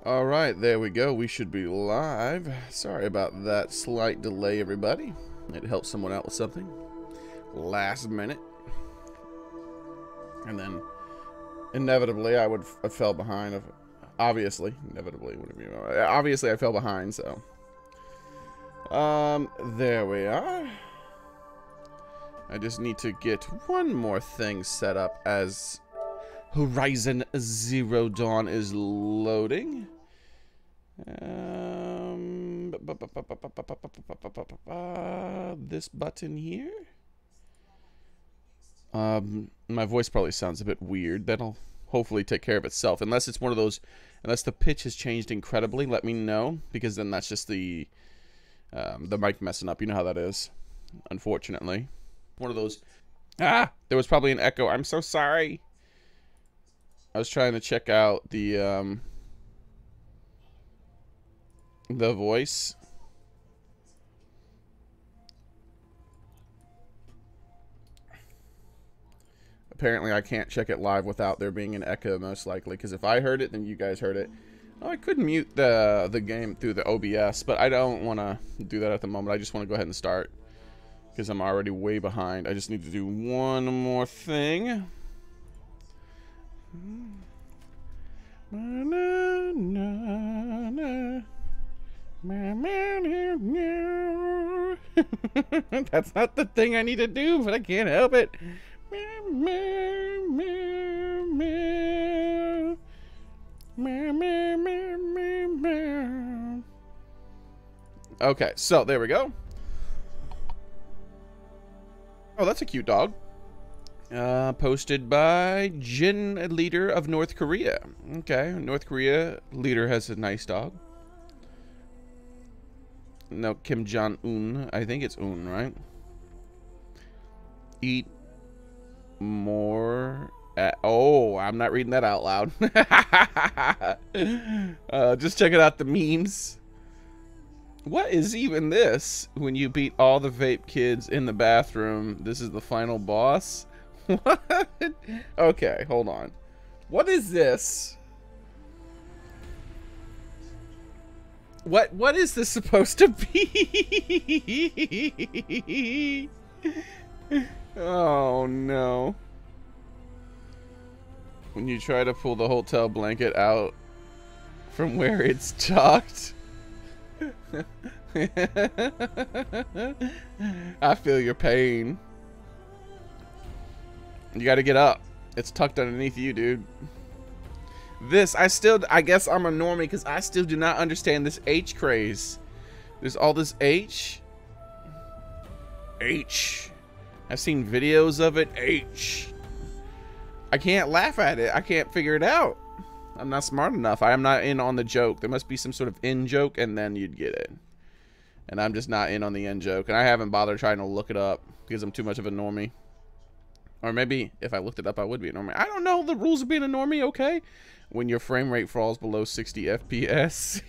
Alright, there we go. We should be live. Sorry about that slight delay, everybody. It helped someone out with something. Last minute. And then, inevitably, I fell behind. Obviously. Inevitably. Obviously, I fell behind, so. There we are. I just need to get one more thing set up as Horizon Zero Dawn is loading. This button here. My voice probably sounds a bit weird. That'll hopefully take care of itself. Unless it's one of those, unless the pitch has changed incredibly, let me know. Because then that's just the mic messing up. You know how that is, unfortunately. One of those. There was probably an echo. I'm so sorry. I was trying to check out the voice. Apparently I can't check it live without there being an echo, most likely, because if I heard it, then you guys heard it. Oh, I could mute the game through the OBS, but I don't want to do that at the moment. I just want to go ahead and start, because I'm already way behind. I just need to do one more thing. That's not the thing I need to do, but I can't help it. Okay, so there we go. Oh, that's a cute dog. Posted by Jin, leader of North Korea. Okay, North Korea leader has a nice dog. No, Kim Jong-un. I think it's Un, right? Eat more. Oh, I'm not reading that out loud. Just checking out the memes. What is even this? When you beat all the vape kids in the bathroom, this is the final boss? What? Okay, hold on. What is this? What is this supposed to be? Oh no. When you try to pull the hotel blanket out from where it's tucked. I feel your pain. You gotta get up. It's tucked underneath you, dude. This, I guess I'm a normie because I still do not understand this H craze. There's all this H. I've seen videos of it. H. I can't laugh at it. I can't figure it out. I'm not smart enough. I am not in on the joke. There must be some sort of in joke and then you'd get it. And I'm just not in on the in joke. And I haven't bothered trying to look it up because I'm too much of a normie. Or maybe if I looked it up, I would be a normie. I don't know the rules of being a normie, okay? When your frame rate falls below 60 FPS.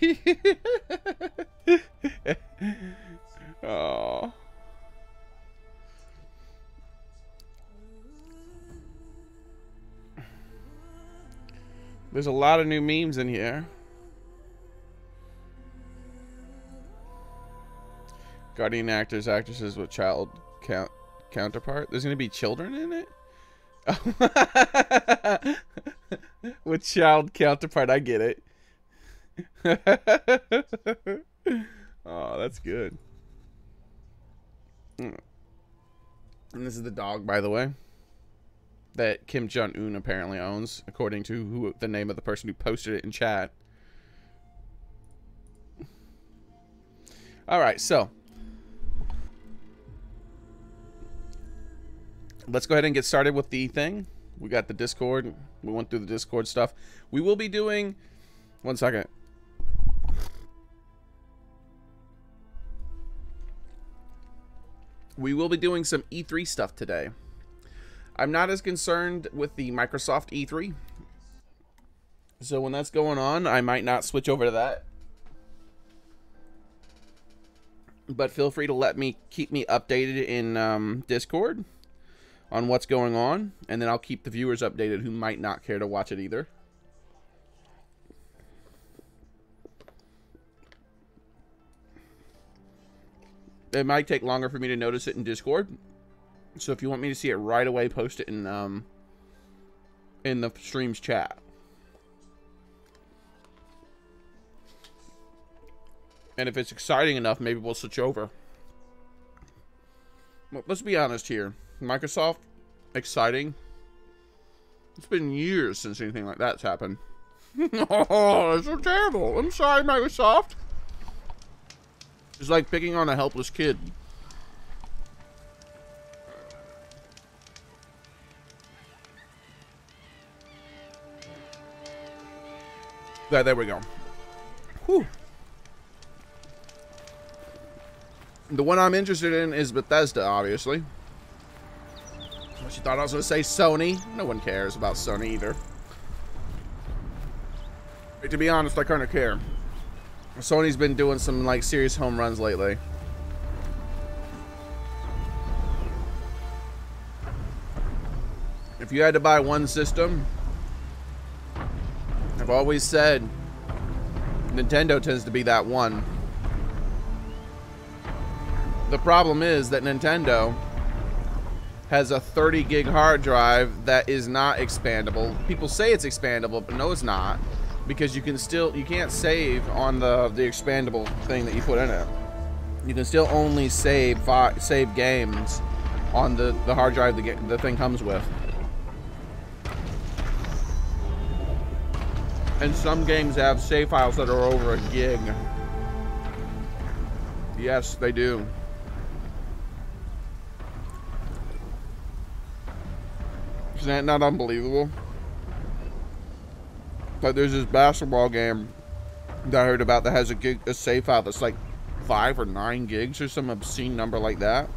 Oh. There's a lot of new memes in here. Guardian actors, actresses with child counterpart. There's going to be children in it? With child counterpart, I get it. Oh, that's good. And this is the dog, by the way, that Kim Jong-un apparently owns, according to the name of the person who posted it in chat. Alright, so let's go ahead and get started with the thing. We got the Discord. We went through the Discord stuff. We will be doing... One second. We will be doing some E3 stuff today. I'm not as concerned with the Microsoft E3. So when that's going on, I might not switch over to that. But feel free to keep me updated in Discord on what's going on, and then I'll keep the viewers updated who might not care to watch it either. it might take longer for me to notice it in Discord. So if you want me to see it right away, post it in the stream's chat. And if it's exciting enough, maybe we'll switch over. Well, let's be honest here. Microsoft, exciting. It's been years since anything like that's happened. Oh, it's so terrible. I'm sorry, Microsoft. It's like picking on a helpless kid. There we go. Whew. The one I'm interested in is Bethesda, obviously. She thought I was going to say Sony. No one cares about Sony either. To be honest, I kind of care. Sony's been doing some like serious home runs lately. If you had to buy one system, I've always said Nintendo tends to be that one. The problem is that Nintendo has a 30 gig hard drive that is not expandable. People say it's expandable, but no, it's not, because you can't save on the expandable thing that you put in it. You can still only save games on the hard drive the thing comes with. And some games have save files that are over a gig. Yes, they do. Isn't that not unbelievable? Like, there's this basketball game that I heard about that has a save file that's like 5 or 9 gigs or some obscene number like that.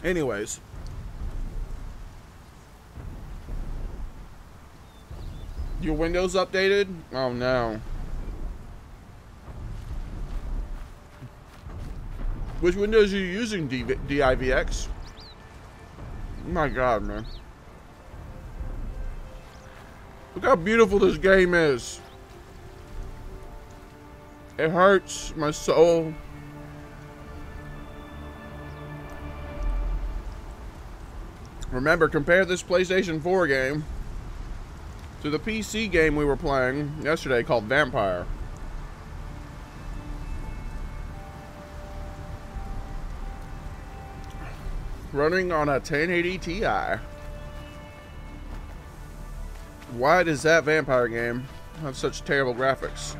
Anyways. Your Windows updated? Oh no. Which Windows are you using, DIVX? Oh my god, man. Look how beautiful this game is. It hurts my soul. Remember, compare this PlayStation 4 game to the PC game we were playing yesterday called Vampire. Running on a 1080 Ti. Why does that Vampire game have such terrible graphics?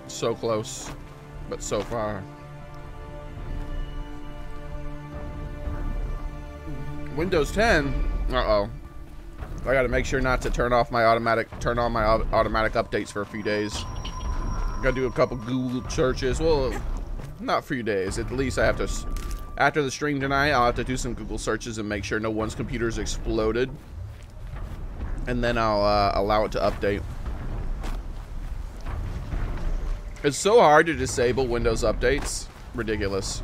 So close, but so far. Windows 10. Uh-oh. I gotta make sure not to turn on my automatic updates for a few days. Gotta do a couple Google searches. Well, not a few days. At least I have to. After the stream tonight, I'll have to do some Google searches and make sure no one's computer's exploded. And then I'll allow it to update. It's so hard to disable Windows updates. Ridiculous.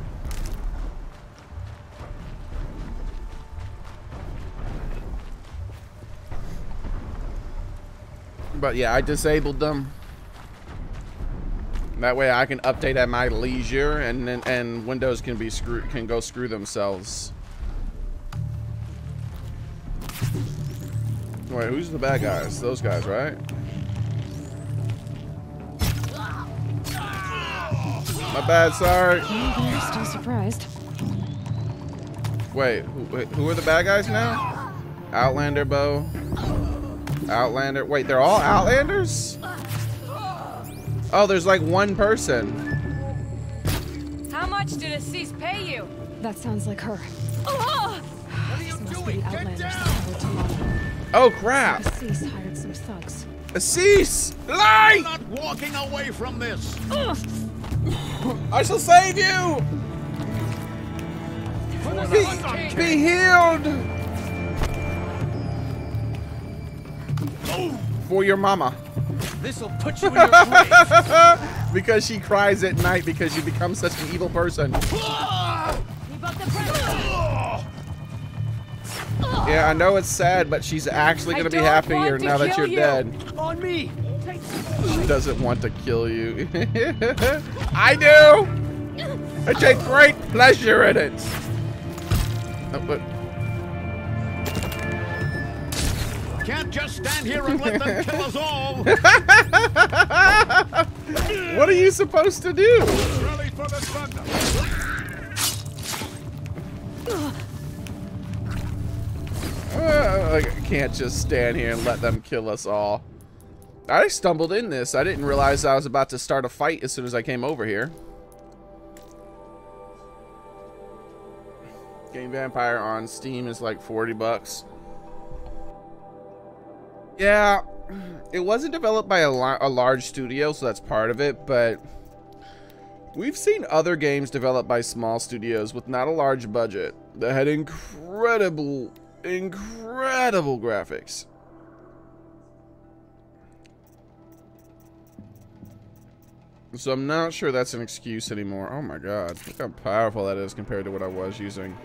But yeah, I disabled them. That way I can update at my leisure, and Windows can go screw themselves. Wait, who's the bad guys? Those guys, right? My bad, sorry. I'm still surprised. Wait, who are the bad guys now? Outlander bow. Outlander. Wait, they're all Outlanders? Oh, there's like one person. How much did Assis pay you? That sounds like her. Oh! What are you doing? Get down! Oh crap! Assis hired some thugs. Assis! Light! I'm not walking away from this. I shall save you! Be healed! For your mama. This'll put you in your place. Because she cries at night because you become such an evil person. Keep up the pressure. Yeah, I know it's sad, but she's actually gonna be happier now that you're dead. On me. She doesn't want to kill you. I do! I take great pleasure in it. Oh, but Can't just stand here and let them kill us all. what are you supposed to do? Ready for the thunder. I can't just stand here and let them kill us all. I stumbled in this. I didn't realize I was about to start a fight as soon as I came over here. Game Vampire on Steam is like 40 bucks. Yeah, it wasn't developed by a large studio, so that's part of it, but we've seen other games developed by small studios with not a large budget that had incredible graphics. So I'm not sure that's an excuse anymore. Oh my god, look how powerful that is compared to what I was using.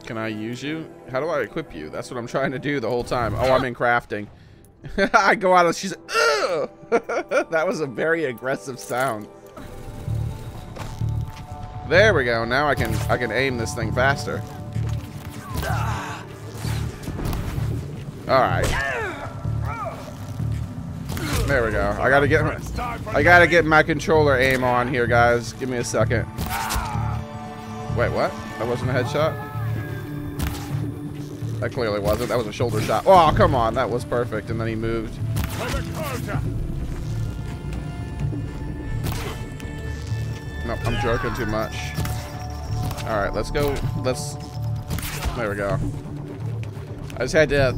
Can I use you? How do I equip you? That's what I'm trying to do the whole time. Oh, I'm in crafting. I go out and she's like, ugh! That was a very aggressive sound. There we go. Now I can aim this thing faster. All right. There we go. I gotta get my controller aim on here, guys. Give me a second. Wait, what? That wasn't a headshot? That clearly wasn't. That was a shoulder shot. Oh, come on. That was perfect. And then he moved. Nope, I'm joking too much. All right, let's go. There we go. I just had to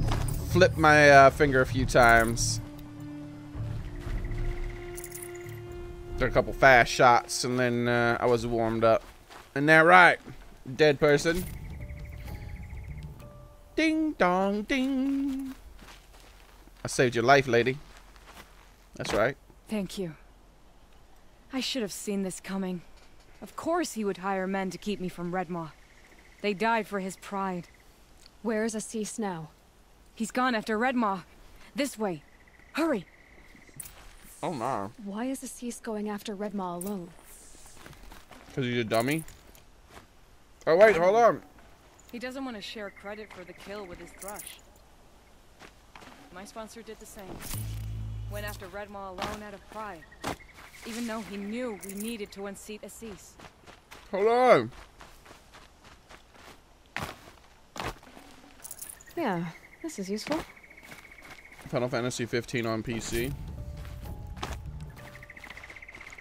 flip my finger a few times. Took a couple fast shots, and then I was warmed up. Isn't that right, dead person? Ding dong ding. I saved your life, lady. That's right. Thank you. I should have seen this coming. Of course he would hire men to keep me from Redmaw. They died for his pride. Where's Assis now? He's gone after Redmaw. This way. Hurry. Oh no. Why is Assis going after Redmaw alone? Because he's a dummy? Oh wait, hold on. He doesn't want to share credit for the kill with his thrush. My sponsor did the same. Went after Redmaw alone out of pride. Even though he knew we needed to unseat Assis. Hold on. Yeah, this is useful. Final Fantasy 15 on PC.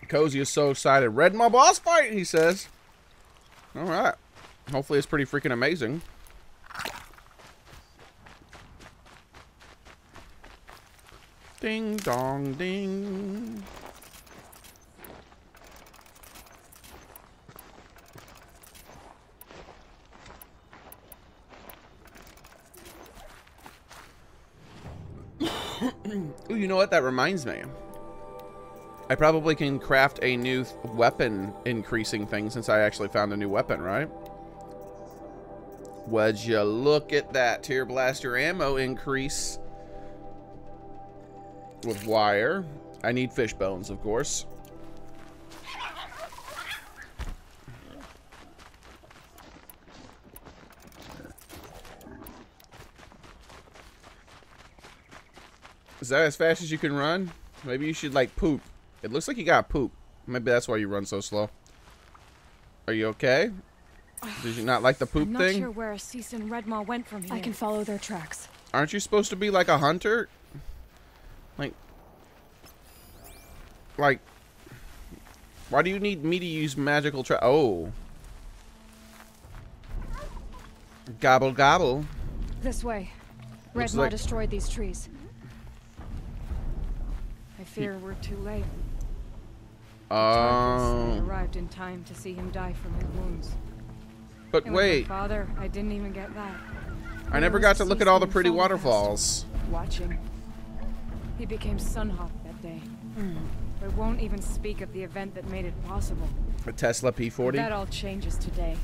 Cozy is so excited. Redmaw boss fight, he says. Alright. Hopefully it's pretty freaking amazing. Ding dong ding. Ooh, you know what? That reminds me. I probably can craft a new weapon increasing thing since I actually found a new weapon, right? Would you look at that Tear Blaster ammo increase with wire. I need fish bones, of course. Is that as fast as you can run? Maybe you should like poop. It looks like you got poop. Maybe that's why you run so slow. Are you okay? Did you not like the poop I'm not thing? sure where Assis and Redmaw went from here. I can follow their tracks. Aren't you supposed to be like a hunter? Like, why do you need me to use magical Oh. Gobble gobble. This way. Looks Redmaw like- destroyed these trees. I fear we're too late. Oh. I arrived in time to see him die from his wounds. But And with my wait, father, I didn't even get that. I never got to look at all the pretty waterfalls. Watching. He became Sunhawk that day. But won't even speak of the event that made it possible. A Tesla P40? That all changes today.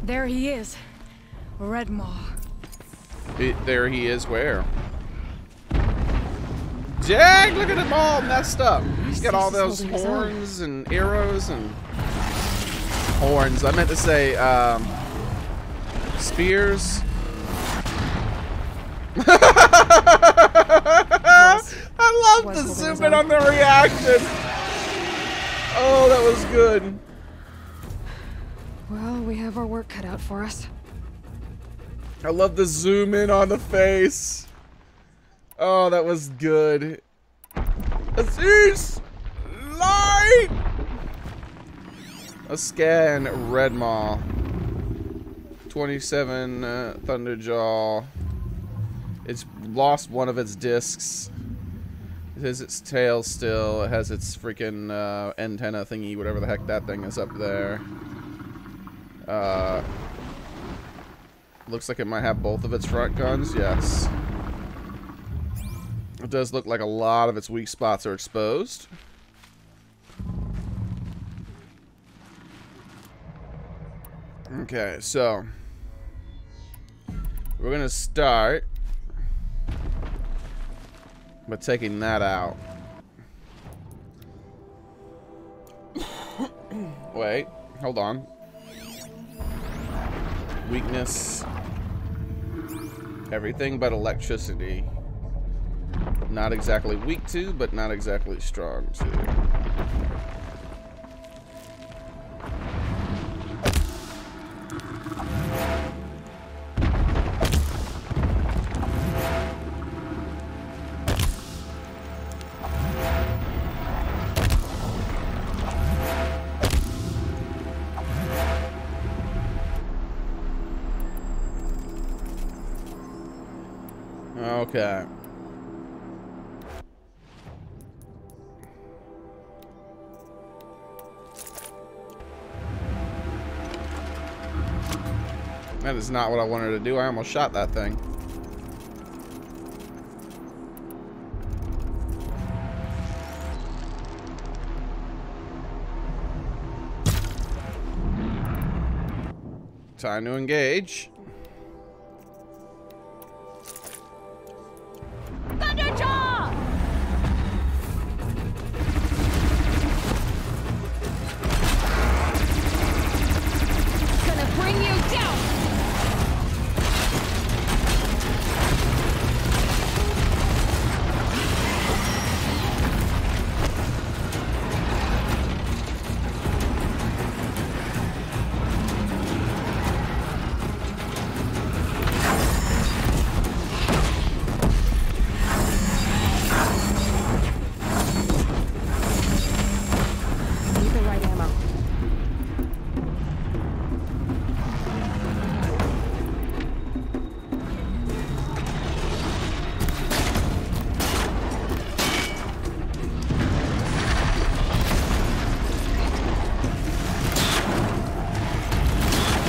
There he is. Red Maw. There he is where? Jag, look at him all messed up. He's got all those horns and arrows and... Horns. I meant to say, spears. I love the zoom in on the reaction. Oh, that was good. Well, we have our work cut out for us. I love the zoom in on the face. Oh, that was good. Aziz! Light! A scan Red Maw. 27 Thunderjaw. It's lost one of its discs. It has its tail still. It has its freaking antenna thingy, whatever the heck that thing is up there. Looks like it might have both of its front guns. Yes. It does look like a lot of its weak spots are exposed. Okay, so we're gonna start by taking that out. Wait, hold on. Weakness. Everything but electricity. Not exactly weak to, but not exactly strong to. Okay. That is not what I wanted to do. I almost shot that thing. Time to engage.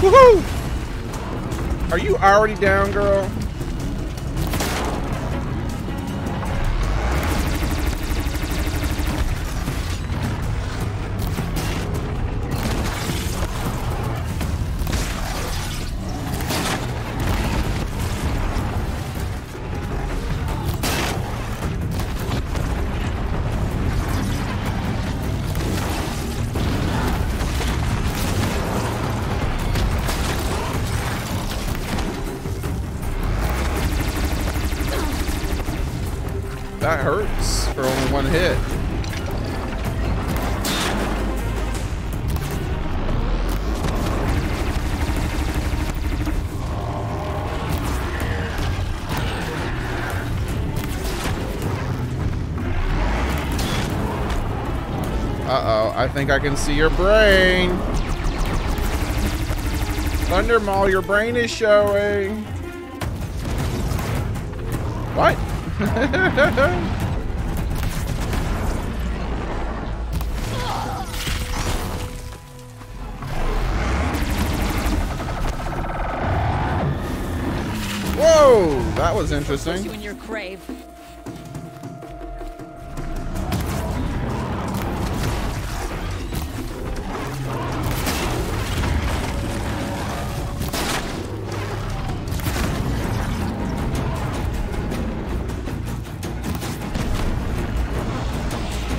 Woohoo! Are you already down, girl? That hurts for only one hit. Uh-oh, I think I can see your brain. Thunder Maul, your brain is showing. What? Whoa, that was Put interesting. you in your grave.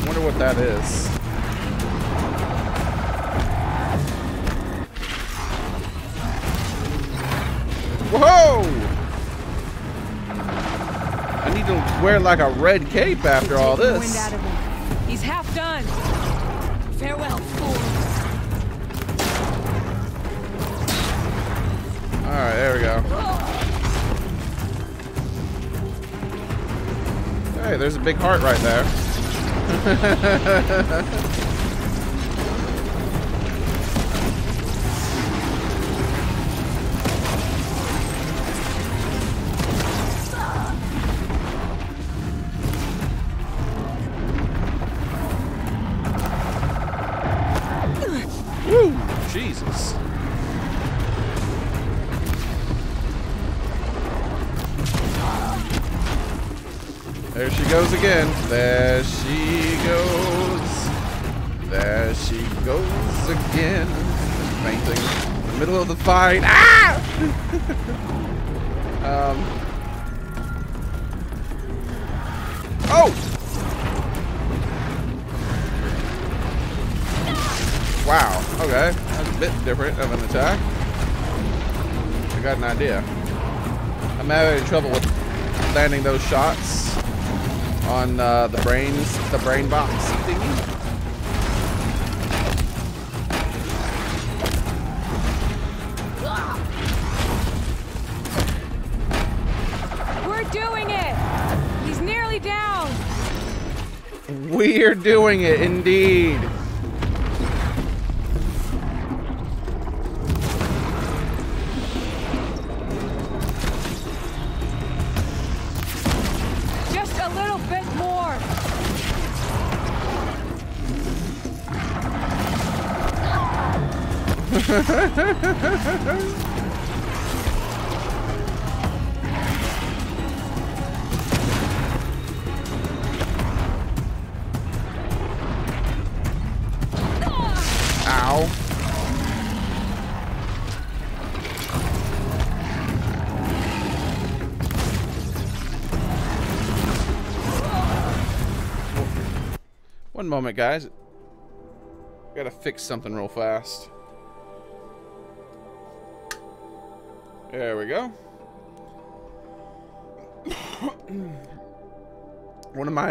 Wonder what that is. Whoa! I need to wear like a red cape after all Take the this. wind out of him. He's half done. Farewell, fool. Alright, there we go. Hey, there's a big heart right there. Woo! Jesus. There she goes again. There she goes. There she goes again. Fainting in the middle of the fight. Ah! Oh! Wow. Okay. That's a bit different of an attack. I got an idea. I'm having trouble with landing those shots on the brain box thingy. We're doing it. He's nearly down. We're doing it, indeed. Just a little bit more. Ow. One moment, guys. Gotta fix something real fast. There we go. One of my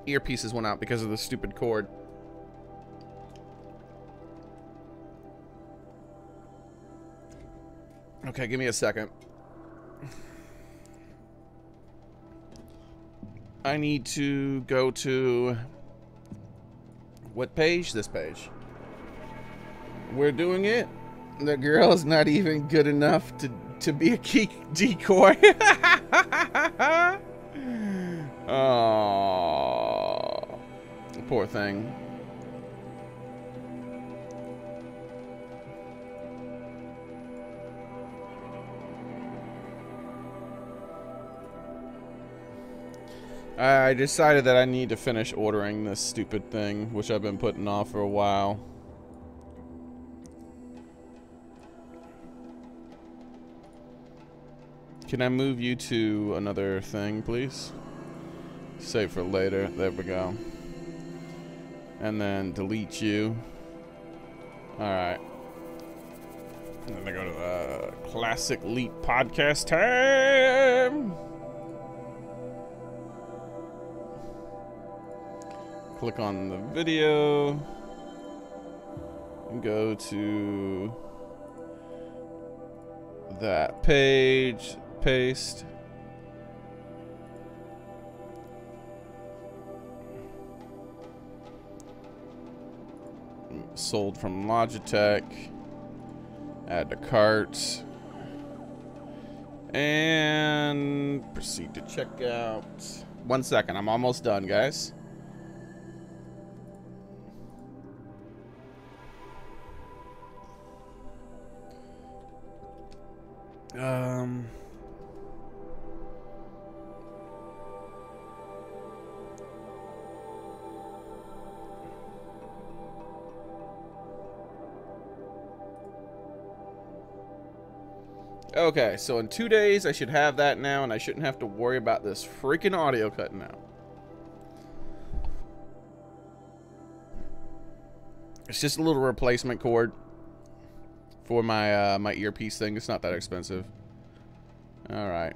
earpieces went out because of the stupid cord. Okay, give me a second. I need to go to what page? This page. We're doing it. The girl is not even good enough to be a key decoy. Oh, poor thing. I decided that I need to finish ordering this stupid thing, which I've been putting off for a while. Can I move you to another thing, please? Save for later. There we go. And then delete you. Alright. And then I go to Classic Leap Podcast time! Click on the video. And go to that page. Paste. Sold from Logitech. Add to cart. And proceed to checkout. 1 second, I'm almost done, guys. Okay, so in 2 days I should have that now, and I shouldn't have to worry about this freaking audio cutting out. It's just a little replacement cord for my my earpiece thing. It's not that expensive. All right.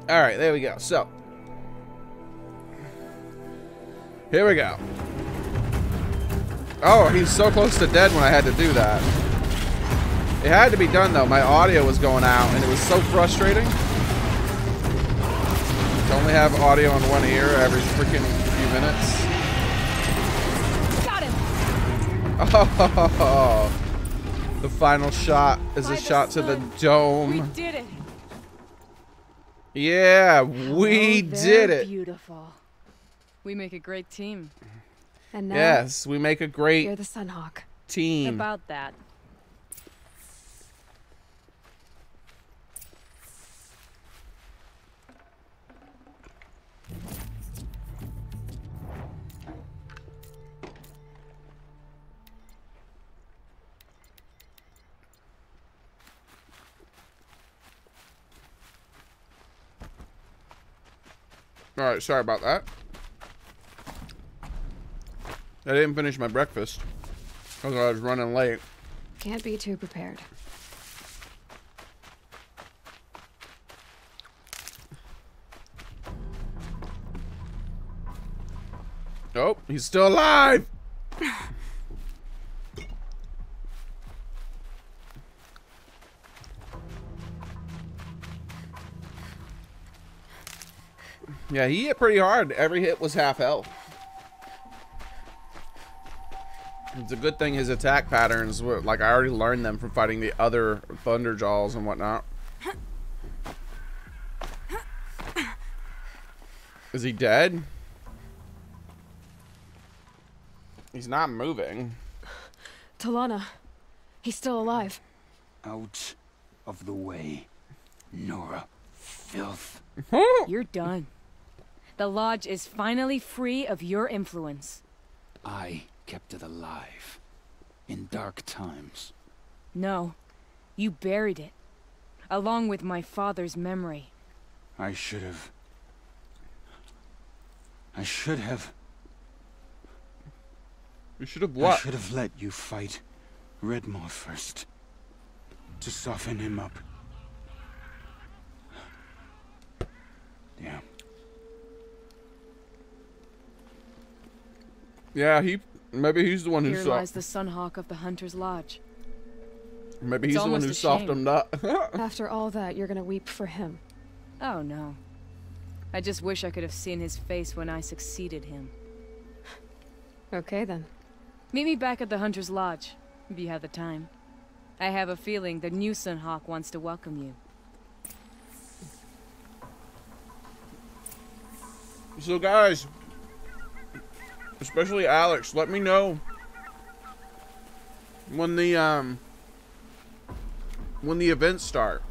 All right, there we go. So here we go. Oh, he's so close to dead when I had to do that. It had to be done though. My audio was going out and it was so frustrating. To only have audio in one ear every freaking few minutes. Got him. Oh, the final shot is a shot to the dome. We did it. Yeah, we did it. Beautiful. We make a great team. And now, Yes, we make a you're great the Sunhawk. team. About that. All right, sorry about that. I didn't finish my breakfast because I was running late. Can't be too prepared. Oh, he's still alive. Yeah, he hit pretty hard. Every hit was half health. It's a good thing his attack patterns were, like, I already learned them from fighting the other Thunderjaws and whatnot. Is he dead? He's not moving. Talana, he's still alive. Out of the way, Nora. Filth. You're done. The Lodge is finally free of your influence. I kept it alive. In dark times. No, you buried it. Along with my father's memory. I should have... You should have what? I should have let you fight Redmaw first. To soften him up. Yeah. Yeah, maybe he's the one who Here lies the Sunhawk of the Hunter's Lodge. Maybe he's the one who almost a shame. softened up. After all that, you're gonna weep for him. Oh no. I just wish I could have seen his face when I succeeded him. Okay then. Meet me back at the Hunter's Lodge, if you have the time. I have a feeling the new Sunhawk wants to welcome you. So guys, especially Alex, let me know when the events start.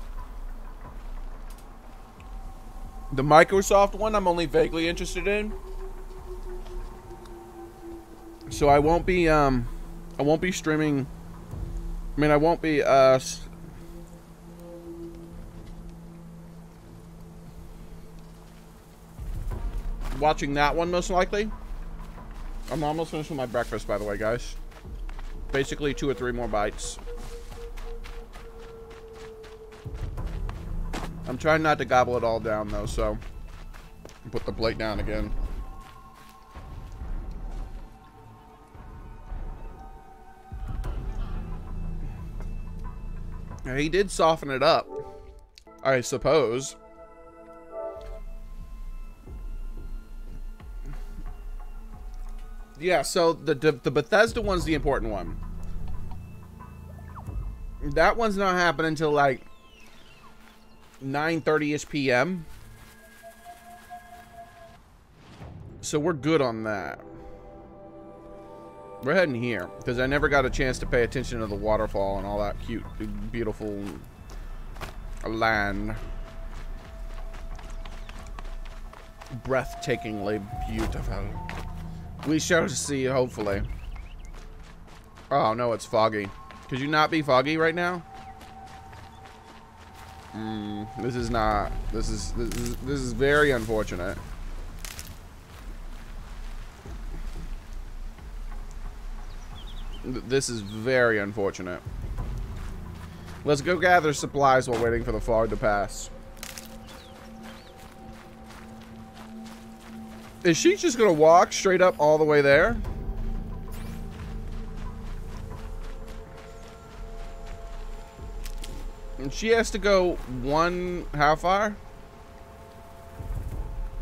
The Microsoft one I'm only vaguely interested in. So I won't be streaming. I mean, I won't be watching that one most likely. I'm almost finished with my breakfast, by the way, guys. Basically 2 or 3 more bites. I'm trying not to gobble it all down though, so put the plate down again. Now, he did soften it up, I suppose. Yeah, so the Bethesda one's the important one. That one's not happening until like 9:30ish p.m. So we're good on that. We're heading here because I never got a chance to pay attention to the waterfall and all that cute, beautiful land. Breathtakingly beautiful. We shall see, hopefully. Oh no, it's foggy. Could you not be foggy right now? This is not. This is very unfortunate. This is very unfortunate. Let's go gather supplies while waiting for the fog to pass. Is she just gonna walk straight up all the way there? And she has to go how far?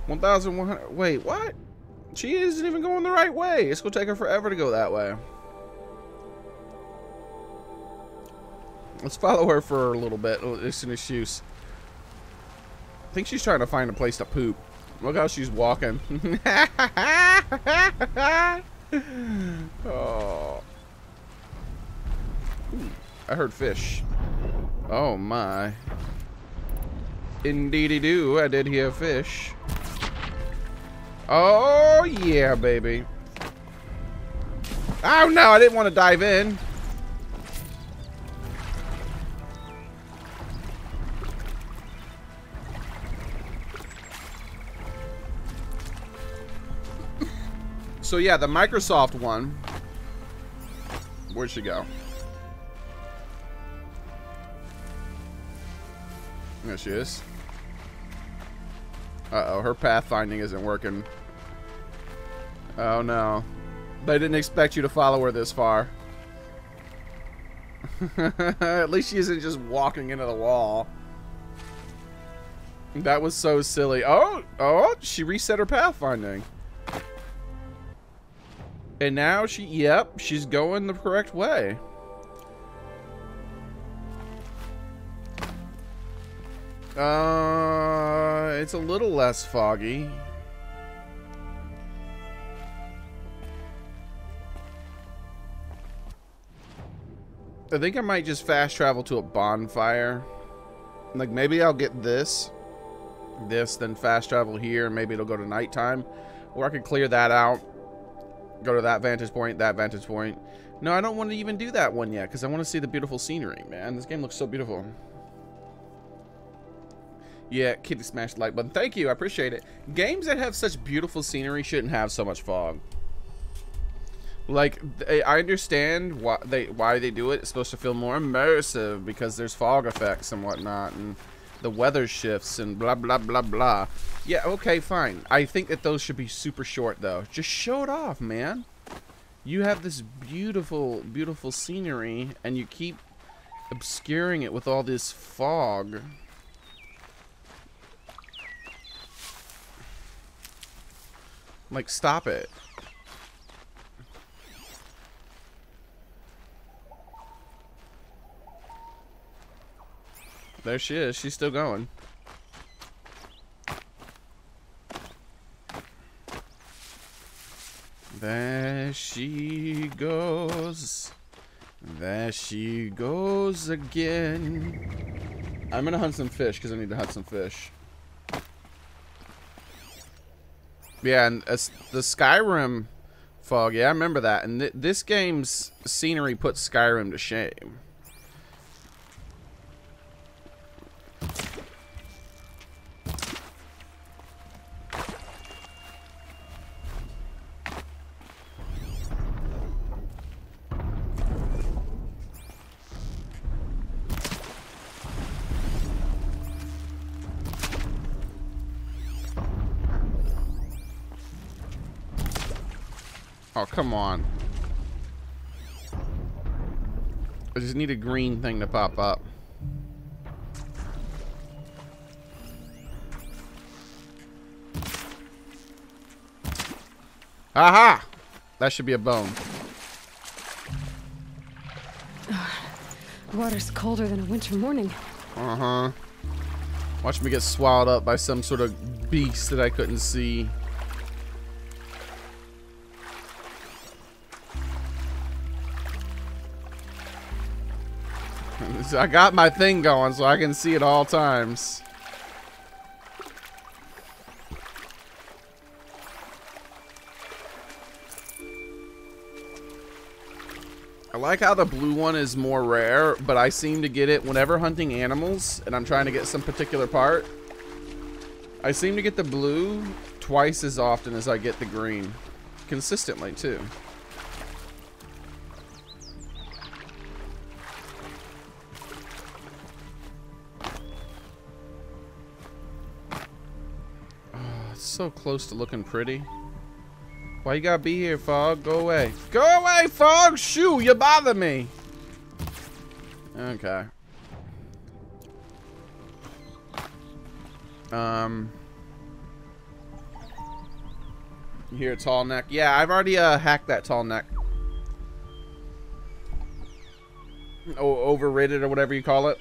1,100. Wait, what? She isn't even going the right way. It's gonna take her forever to go that way. Let's follow her for a little bit as soon as she's... I think she's trying to find a place to poop. Look how she's walking. Oh. Ooh, I heard fish. Oh my. Indeedy do, I did hear fish. Oh yeah, baby. Oh no, I didn't want to dive in. So yeah, the Microsoft one. Where'd she go? There she is. Uh-oh, her pathfinding isn't working. Oh no. They didn't expect you to follow her this far. At least she isn't just walking into the wall. That was so silly. Oh, she reset her pathfinding. And now she's going the correct way. It's a little less foggy. I think I might just fast travel to a bonfire. Like maybe I'll get this, then fast travel here, and maybe it'll go to nighttime. Or I could clear that out. Go to that vantage point, that vantage point. No, I don't want to even do that one yet because I want to see the beautiful scenery, man. This game looks so beautiful. Yeah, Kitty smashed the like button. Thank you, I appreciate it. Games that have such beautiful scenery shouldn't have so much fog. Like, I understand why they do it. It's supposed to feel more immersive because there's fog effects and whatnot, and the weather shifts and blah blah blah blah. Yeah, okay, fine. I think that those should be super short though. Just show it off, man. You have this beautiful, beautiful scenery and you keep obscuring it with all this fog. Like, stop it. There she is. She's still going. There she goes. There she goes again. I'm gonna hunt some fish because I need to hunt some fish. Yeah, and the Skyrim fog. Yeah, I remember that. And this game's scenery puts Skyrim to shame. Oh, come on. I just need a green thing to pop up. Aha! That should be a bone. Water's colder than a winter morning. Uh-huh. Watch me get swallowed up by some sort of beast that I couldn't see. So I got my thing going so I can see at all times. I like how the blue one is more rare, but I seem to get it whenever hunting animals and I'm trying to get some particular part. I seem to get the blue twice as often as I get the green. Consistently, too. Oh, it's so close to looking pretty. Why you gotta be here, Fog? Go away. Go away, Fog! Shoo, you bother me! Okay. You hear a tall neck? Yeah, I've already hacked that tall neck. Oh, overrated or whatever you call it.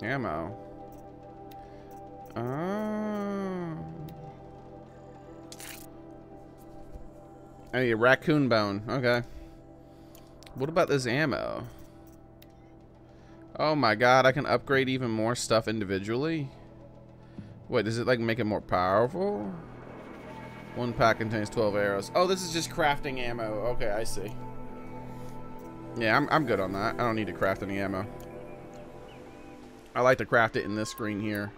Ammo. I need a raccoon bone. Okay. What about this ammo? Oh my god, I can upgrade even more stuff individually? Wait, does it like make it more powerful? One pack contains 12 arrows. Oh, this is just crafting ammo. Okay, I see. Yeah, I'm good on that. I don't need to craft any ammo. I like to craft it in this screen here.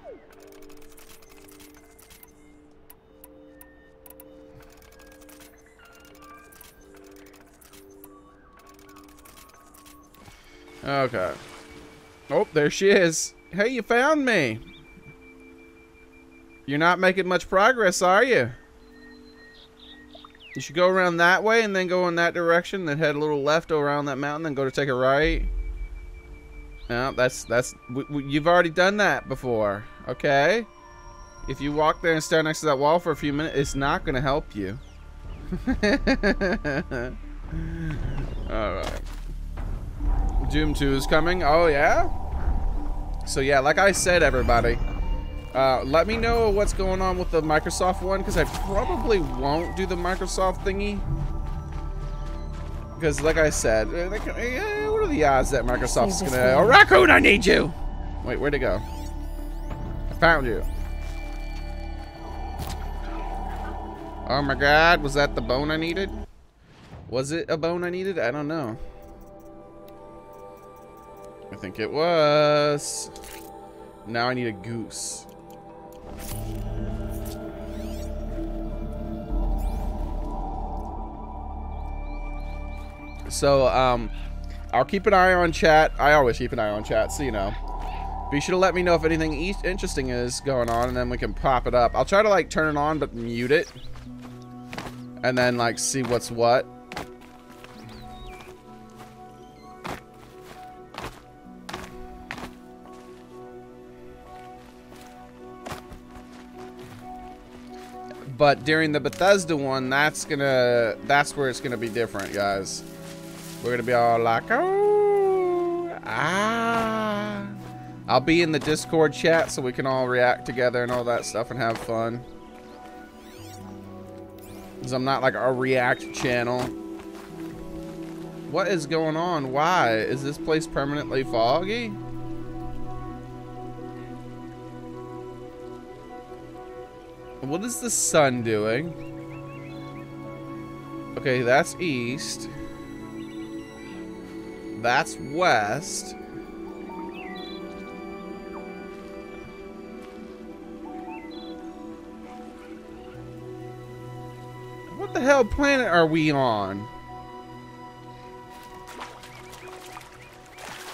Okay. Oh, there she is. Hey, you found me. You're not making much progress, are you? You should go around that way and then go in that direction, then head a little left around that mountain, then go to take a right. No, you've already done that before, okay? If you walk there and stand next to that wall for a few minutes, it's not going to help you. Alright. Doom 2 is coming. Oh, yeah? So, yeah, like I said, everybody, let me know what's going on with the Microsoft one, because I probably won't do the Microsoft thingy. Because, like I said, what are the odds that Microsoft's going to... Oh, Raccoon, I need you! Wait, where'd it go? I found you. Oh, my God. Was that the bone I needed? Was it a bone I needed? I don't know. I think it was. Now I need a goose. So, I'll keep an eye on chat. I always keep an eye on chat, so you know. Be sure to let me know if anything interesting is going on, and then we can pop it up. I'll try to, like, turn it on, but mute it. And then, like, see what's what. But during the Bethesda one, that's where it's gonna be different, guys. We're gonna be all like, oh, ah. I'll be in the Discord chat so we can all react together and all that stuff and have fun. Because I'm not like a react channel. What is going on? Why? Is this place permanently foggy? What is the sun doing? Okay, that's east. That's west. What the hell planet are we on?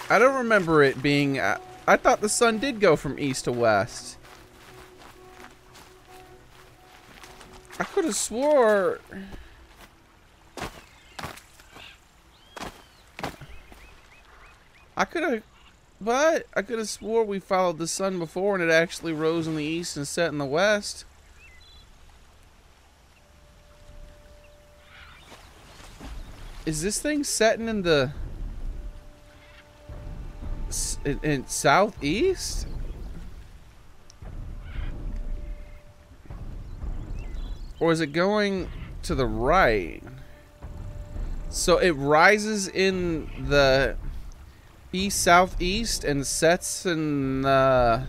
I don't remember it being... I thought the sun did go from east to west. I could have swore... I could have... What? I could have swore we followed the sun before and it actually rose in the east and set in the west. Is this thing setting in the in southeast? Or is it going to the right? So it rises in the east southeast and sets in the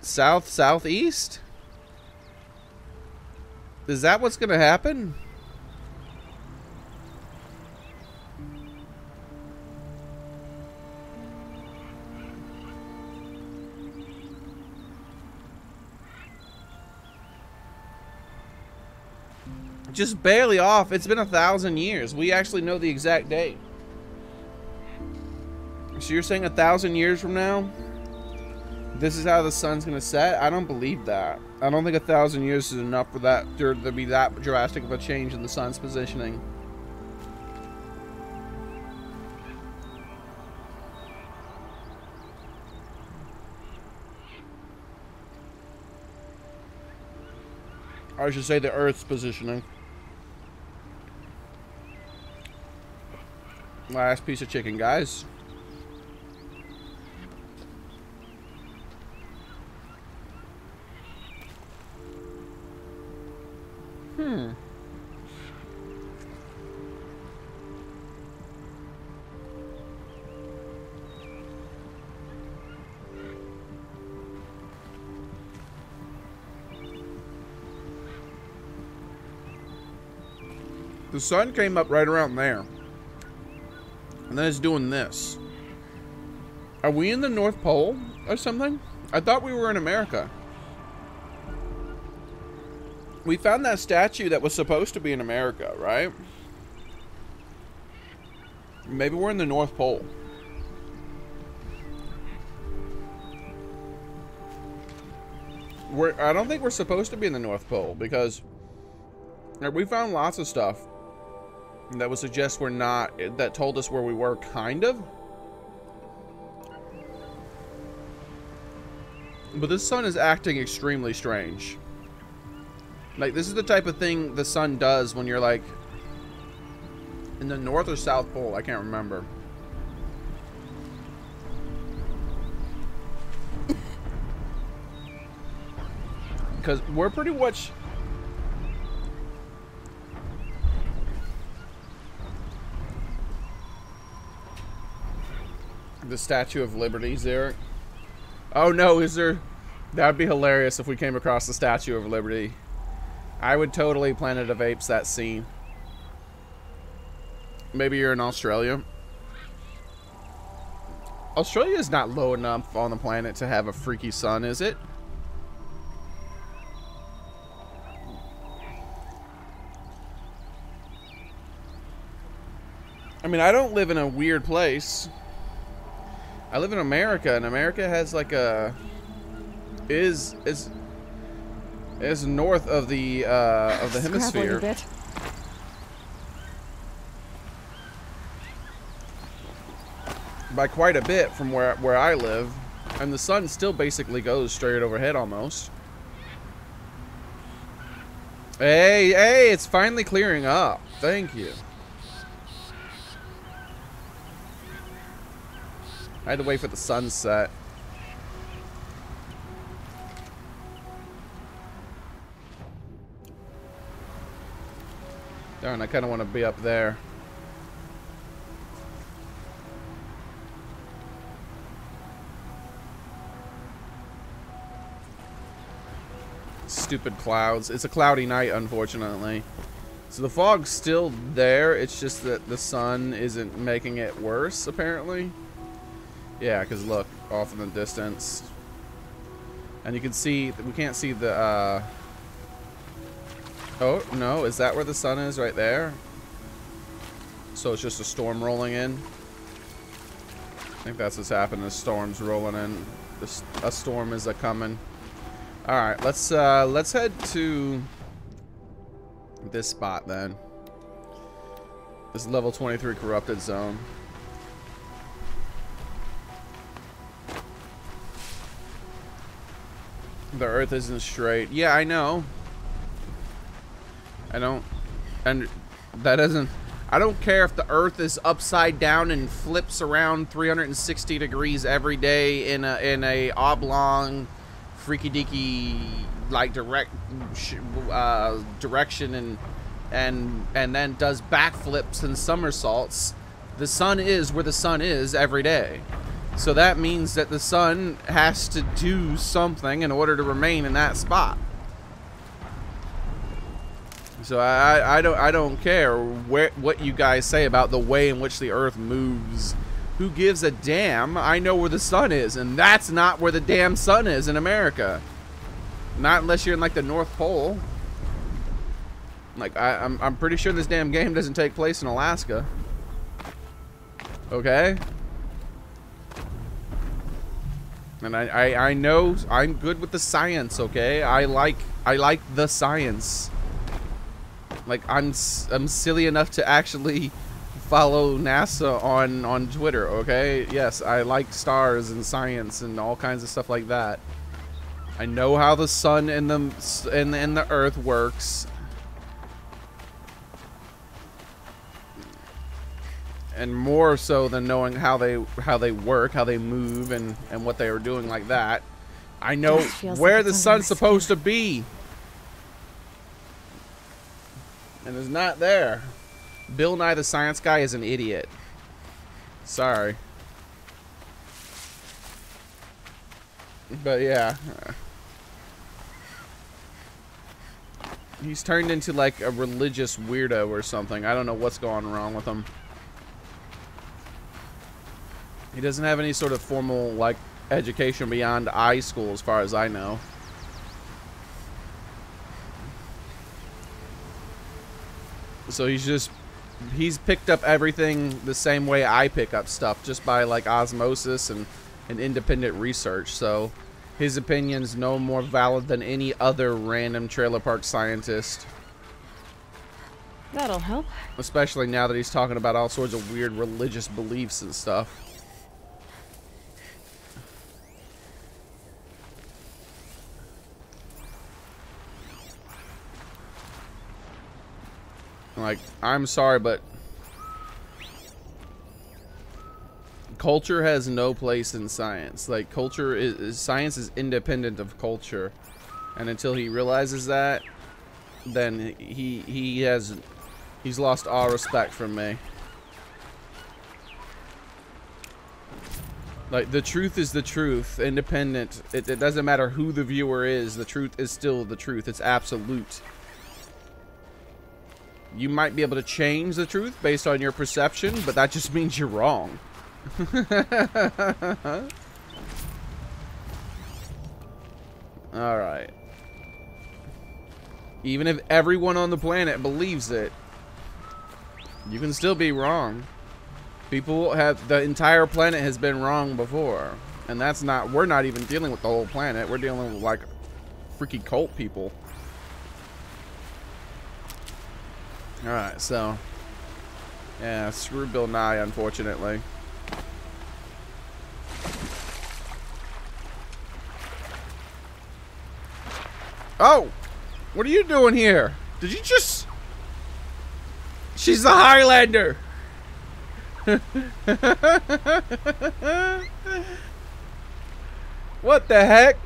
south southeast? Is that what's gonna happen? Just barely off. It's been 1,000 years. We actually know the exact date. So you're saying 1,000 years from now, this is how the sun's gonna set? I don't believe that. I don't think 1,000 years is enough for that there to be that drastic of a change in the sun's positioning. I should say the Earth's positioning. Last piece of chicken, guys. The sun came up right around there. And then it's doing this. Are we in the North Pole or something? I thought we were in America. We found that statue that was supposed to be in America, right? Maybe we're in the North Pole. I don't think we're supposed to be in the North Pole because we found lots of stuff that would suggest we're not, that told us where we were, kind of. But this sun is acting extremely strange. Like, this is the type of thing the sun does when you're, like, in the North or South Pole. I can't remember. Because we're pretty much... The Statue of Liberty, Xearrik. Oh no, is there... That'd be hilarious if we came across the Statue of Liberty. I would totally Planet of Apes that scene. Maybe you're in Australia. Australia is not low enough on the planet to have a freaky sun, is it? I mean, I don't live in a weird place. I live in America, and America has like a is north of the hemisphere. Bit. By quite a bit from where I live, and the sun still basically goes straight overhead almost. Hey, it's finally clearing up. Thank you. I had to wait for the sunset. Darn, I kind of want to be up there. Stupid clouds. It's a cloudy night, unfortunately. So the fog's still there. It's just that the sun isn't making it worse, apparently. Yeah, because look, off in the distance. And you can see, we can't see the, oh, no, is that where the sun is, right there? So it's just a storm rolling in? I think that's what's happening, the storm's rolling in. A storm is a-coming. Alright, let's head to this spot, then. This level 23 corrupted zone. The Earth isn't straight. Yeah, I know. I don't, and that doesn't. I don't care if the Earth is upside down and flips around 360 degrees every day in a oblong, freaky deaky like direction and then does backflips and somersaults. The sun is where the sun is every day. So that means that the sun has to do something in order to remain in that spot. So I don't care what you guys say about the way in which the Earth moves. Who gives a damn? I know where the sun is, and that's not where the damn sun is in America. Not unless you're in like the North Pole. Like I'm pretty sure this damn game doesn't take place in Alaska. Okay? And I know I'm good with the science, okay? I like the science. Like I'm silly enough to actually follow NASA on Twitter, okay? Yes, I like stars and science and all kinds of stuff like that. I know how the sun and the Earth works. And more so than knowing how they work, how they move, and what they are doing like that. I know where the sun's supposed to be. And it's not there. Bill Nye the Science Guy is an idiot. Sorry. But yeah. He's turned into like a religious weirdo or something. I don't know what's going wrong with him. He doesn't have any sort of formal, like, education beyond high school, as far as I know. So he's picked up everything the same way I pick up stuff, just by, like, osmosis and independent research. So his opinion's no more valid than any other random trailer park scientist. That'll help. Especially now that he's talking about all sorts of weird religious beliefs and stuff. Like, I'm sorry, but culture has no place in science. Like, science is independent of culture, and until he realizes that, then he's lost all respect from me. Like, the truth is the truth, independent. It doesn't matter who the viewer is. The truth is still the truth. It's absolute. You might be able to change the truth based on your perception, but that just means you're wrong. Alright. Even if everyone on the planet believes it, you can still be wrong. The entire planet has been wrong before. And we're not even dealing with the whole planet. We're dealing with, like, freaky cult people. Alright, so yeah, screw Bill Nye, unfortunately. Oh! What are you doing here? Did you just... She's the Highlander! What the heck?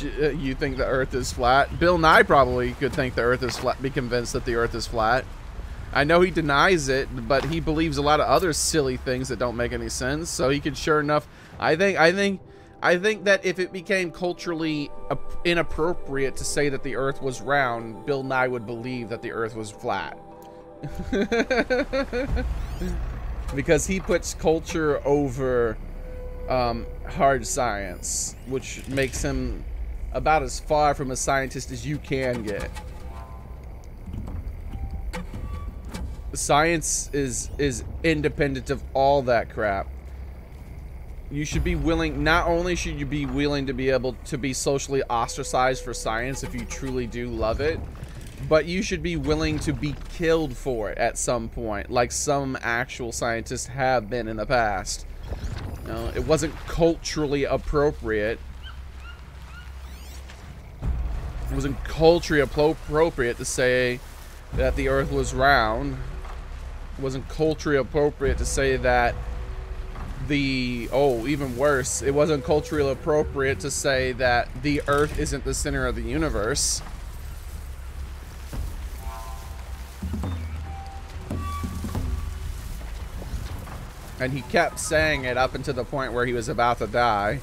You think the Earth is flat? Bill Nye probably could think the Earth is flat, be convinced that the Earth is flat. I know he denies it, but he believes a lot of other silly things that don't make any sense. So he could, sure enough. I think that if it became culturally inappropriate to say that the Earth was round, Bill Nye would believe that the Earth was flat. Because he puts culture over hard science, which makes him about as far from a scientist as you can get. Science is independent of all that crap. You should be willing, not only should you be willing to be able to be socially ostracized for science if you truly do love it, but you should be willing to be killed for it at some point, like some actual scientists have been in the past. You know, it wasn't culturally appropriate. It wasn't culturally appropriate to say that the Earth was round. It wasn't culturally appropriate to say that even worse, it wasn't culturally appropriate to say that the Earth isn't the center of the universe. And he kept saying it up until the point where he was about to die.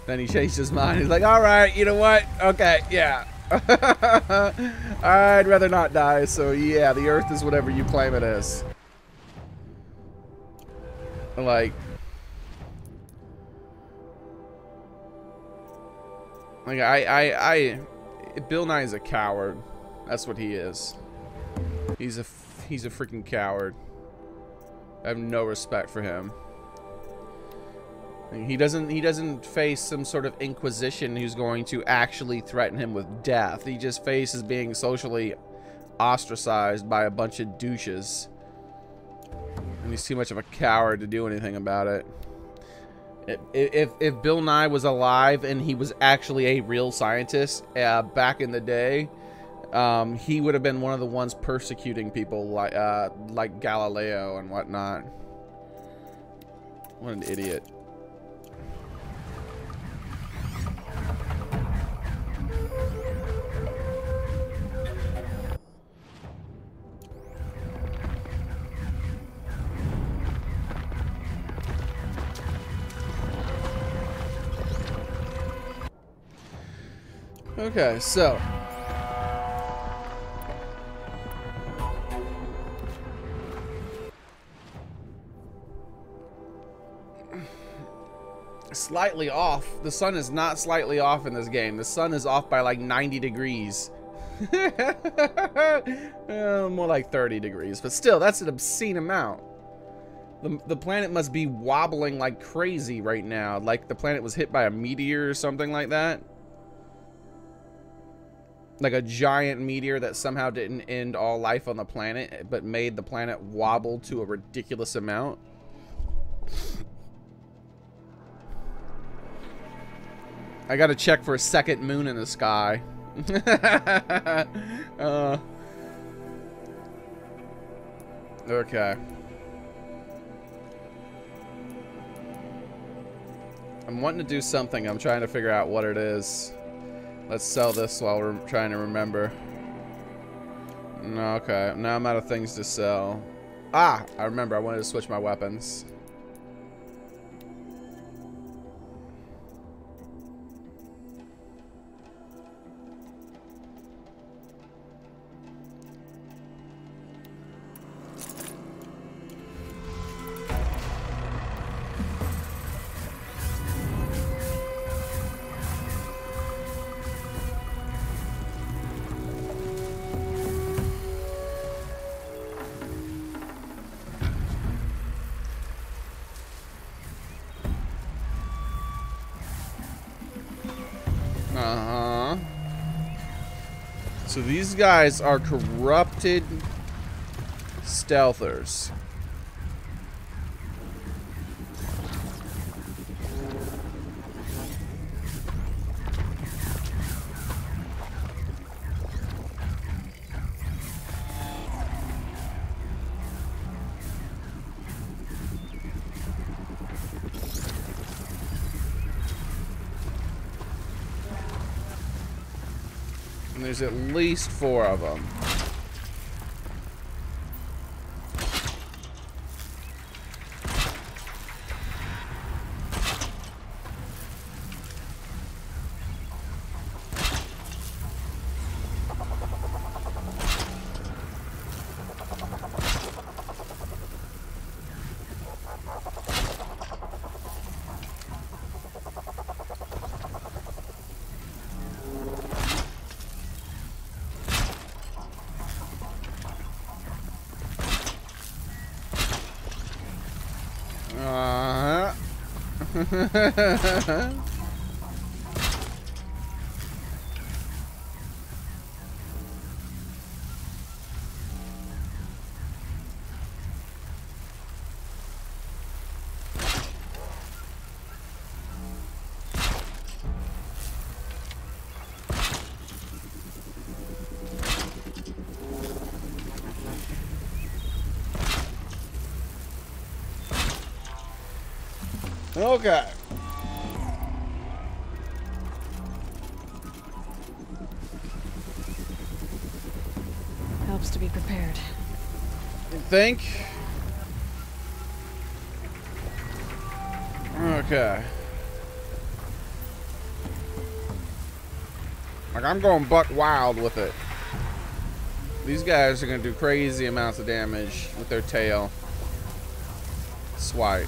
Then he changed his mind. He's like, all right, you know what? Okay, yeah. I'd rather not die, so yeah, the Earth is whatever you claim it is. Like, Bill Nye is a coward. That's what he is. He's a freaking coward. I have no respect for him. He doesn't face some sort of inquisition who's going to actually threaten him with death. He just faces being socially ostracized by a bunch of douches. And he's too much of a coward to do anything about it. If Bill Nye was alive and he was actually a real scientist back in the day, he would have been one of the ones persecuting people like Galileo and whatnot. What an idiot. Okay, so slightly off. The sun is not slightly off in this game. The sun is off by like 90 degrees. More like 30 degrees, but still, that's an obscene amount. The planet must be wobbling like crazy right now, like the planet was hit by a meteor or something like that. Like a giant meteor that somehow didn't end all life on the planet, but made the planet wobble to a ridiculous amount. I gotta check for a second moon in the sky. Okay. I'm wanting to do something. I'm trying to figure out what it is. Let's sell this while we're trying to remember. No, okay. Now I'm out of things to sell. Ah! I remember. I wanted to switch my weapons. So these guys are corrupted stealthers. And there's at least 4 of them. Okay. Helps to be prepared. You think? Okay. Like, I'm going buck wild with it. These guys are going to do crazy amounts of damage with their tail. Swipe.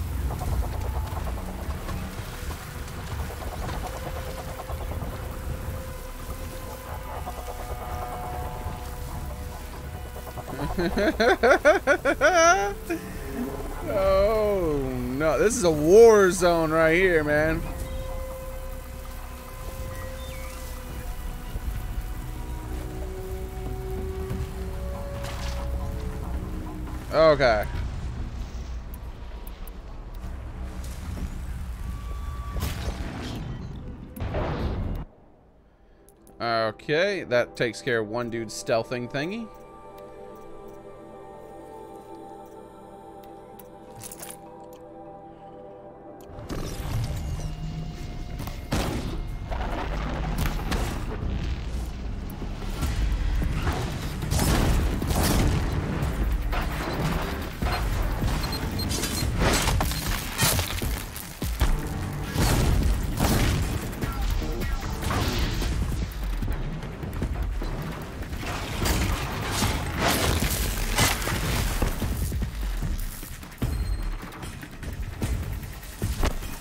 Oh no, this is a war zone right here, man. Okay. Okay, that takes care of one dude's stealthing thingy.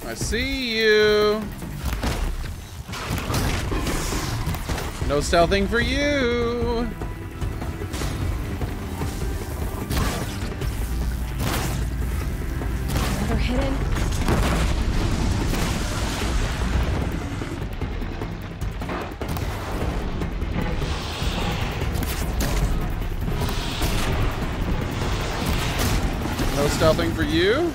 I see you. No stealthing for you. Another hidden. No stealthing for you.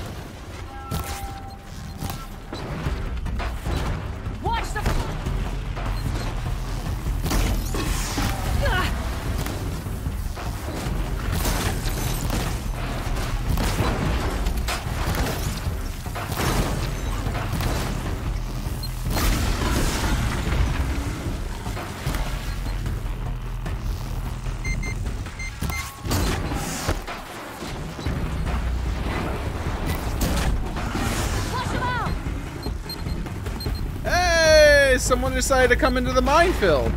Someone decided to come into the minefield.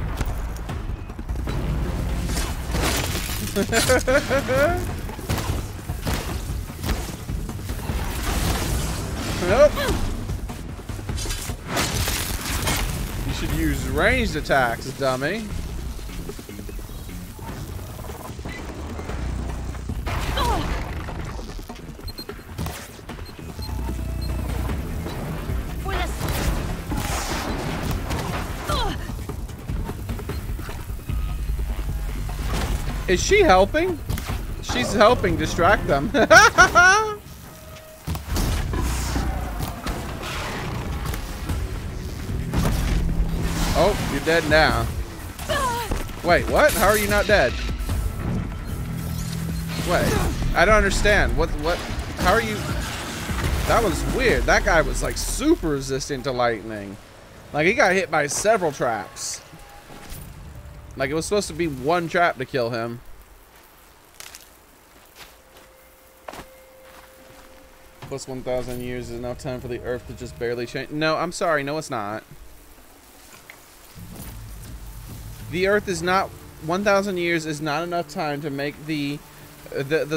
Nope. You should use ranged attacks, dummy. Is she helping? She's helping distract them. Oh, you're dead now. Wait, what? How are you not dead? Wait, I don't understand. What? How are you? That was weird. That guy was like super resistant to lightning. Like he got hit by several traps. Like, it was supposed to be one trap to kill him. Plus 1,000 years is enough time for the Earth to just barely change. No, I'm sorry. No, it's not. The Earth is not... 1,000 years is not enough time to make the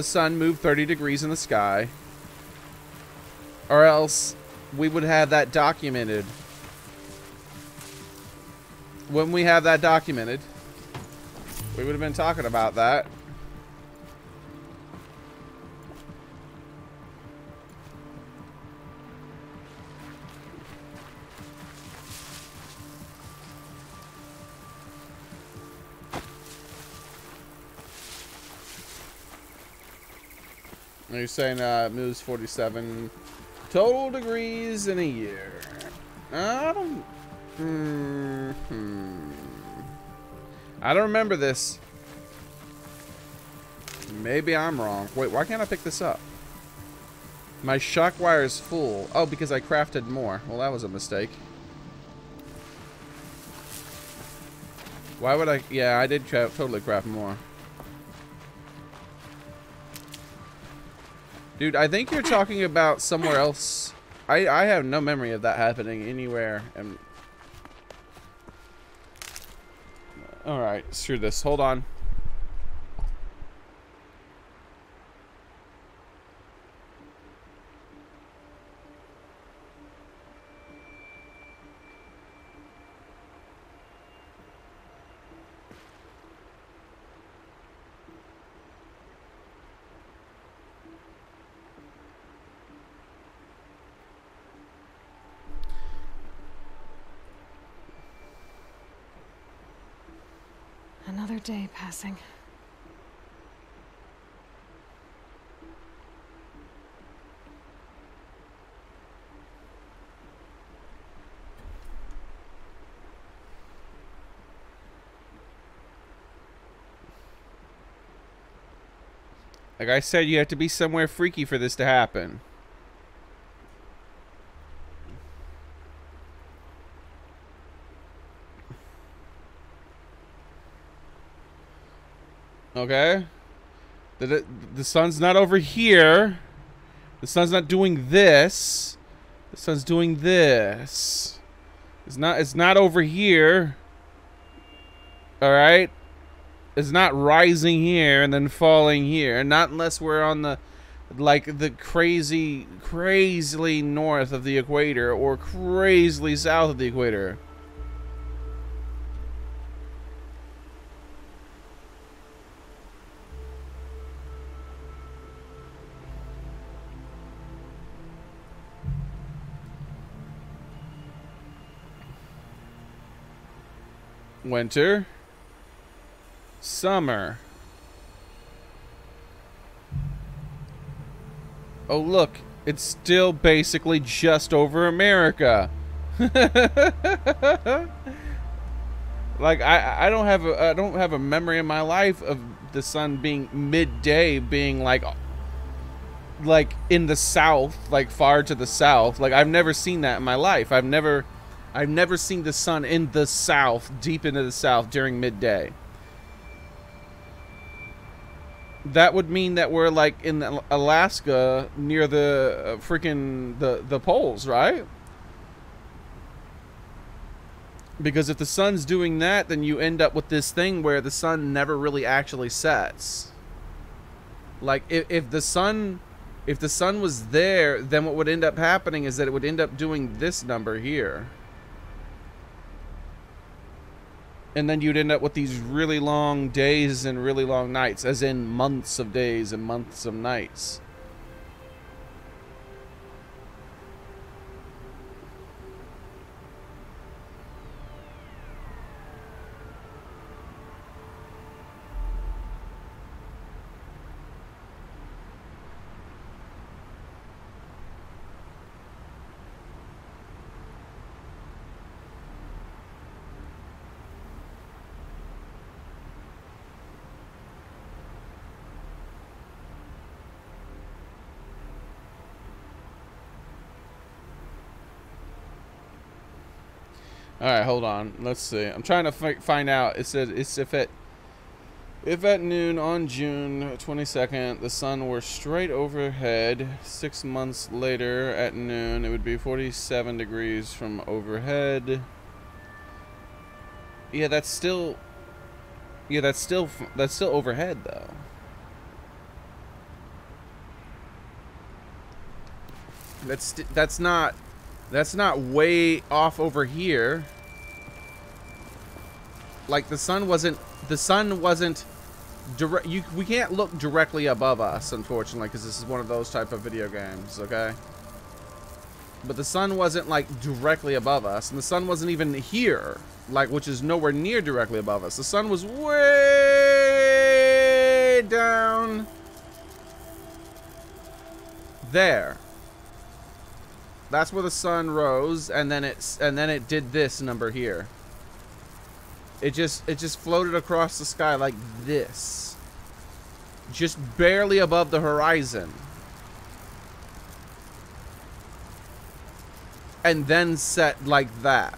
sun move 30 degrees in the sky. Or else we would have that documented. When we have that documented... we would have been talking about that. You're saying it moves 47 total degrees in a year. I don't... I don't remember this. Maybe I'm wrong. Wait, why can't I pick this up? My shock wire is full. Oh, because I crafted more. Well, that was a mistake. Why would I? Yeah, I did totally craft more. Dude, I think you're talking about somewhere else. I have no memory of that happening anywhere. And all right, screw this. Hold on. Another day passing. Like I said, you have to be somewhere freaky for this to happen. Okay? The sun's not over here. The sun's not doing this. The sun's doing this. It's not over here. Alright? It's not rising here and then falling here. Not unless we're on the crazily north of the equator or crazily south of the equator. Winter. Summer. Oh look, it's still basically just over America. Like I don't have a memory in my life of the sun being midday, being like in the south, like far to the south. Like I've never seen that in my life. I've never seen the sun in the south, deep into the south during midday. That would mean that we're like in Alaska near the freaking the poles, right? Because if the sun's doing that, then you end up with this thing where the sun never really actually sets. Like if the sun was there, then what would end up happening is that it would end up doing this number here. And then you'd end up with these really long days and really long nights, as in months of days and months of nights. Alright, hold on. Let's see. I'm trying to find out. It said if at noon on June 22nd the sun were straight overhead, 6 months later at noon it would be 47 degrees from overhead. Yeah, that's still overhead though. That's not way off over here. Like the sun wasn't we can't look directly above us, unfortunately, because this is one of those type of video games, okay? But the sun wasn't like directly above us, and the sun wasn't even here, like, which is nowhere near directly above us. The sun was way down there. That's where the sun rose, and then it did this number here. It just floated across the sky like this, just barely above the horizon. and then set like that.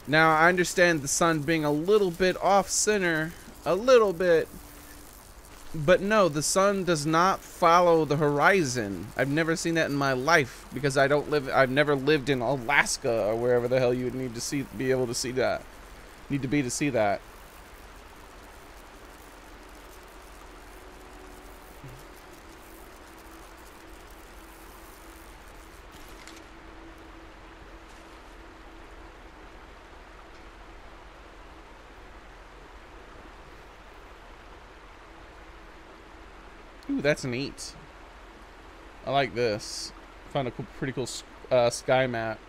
Now, I understand the sun being a little bit off center, a little bit, but no, the sun does not follow the horizon. I've never seen that in my life because I've never lived in Alaska or wherever the hell you would need to be able to see that. Need to be to see that. Ooh, that's neat. I like this. Found a pretty cool sky map.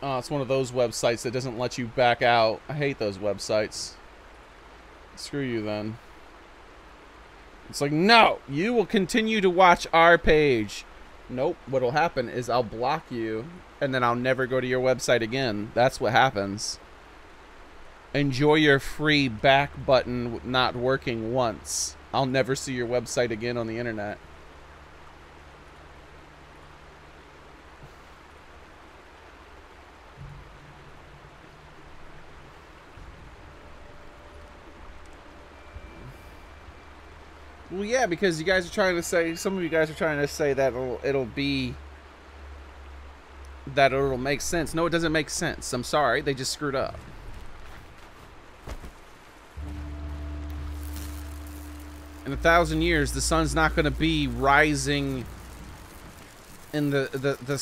Oh, it's one of those websites that doesn't let you back out. I hate those websites. Screw you then. It's like, no, you will continue to watch our page. Nope, what'll happen is I'll block you and then I'll never go to your website again. That's what happens. Enjoy your free back button not working once. I'll never see your website again on the internet. Well, yeah, because you guys are trying to say, some of you guys are trying to say that it'll make sense. No, it doesn't make sense. I'm sorry, they just screwed up. In 1,000 years, the sun's not going to be rising in the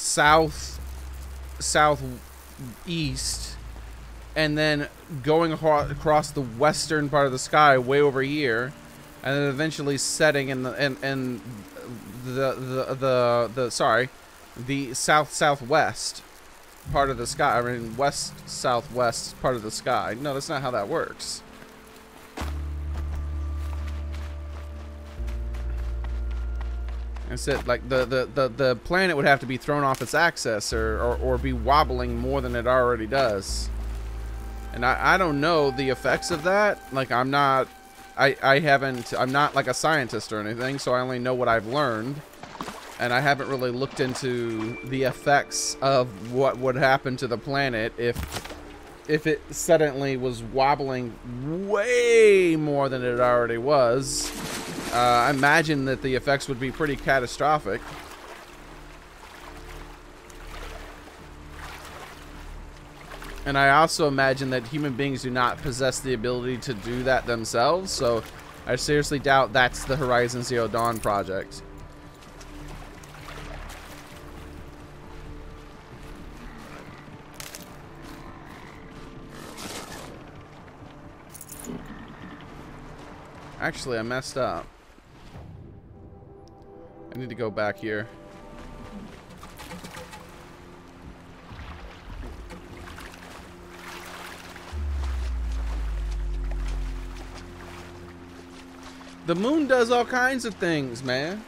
southeast and then going across the western part of the sky way over here. And then eventually setting in the southwest part of the sky. I mean, west southwest part of the sky. No, that's not how that works. I said, like, the planet would have to be thrown off its axis or be wobbling more than it already does. And I don't know the effects of that. Like, I'm not like a scientist or anything, so I only know what I've learned. And I haven't really looked into the effects of what would happen to the planet if it suddenly was wobbling way more than it already was. I imagine that the effects would be pretty catastrophic. And I also imagine that human beings do not possess the ability to do that themselves, so I seriously doubt that's the Horizon Zero Dawn project. Actually, I messed up. I need to go back here. The moon does all kinds of things, man.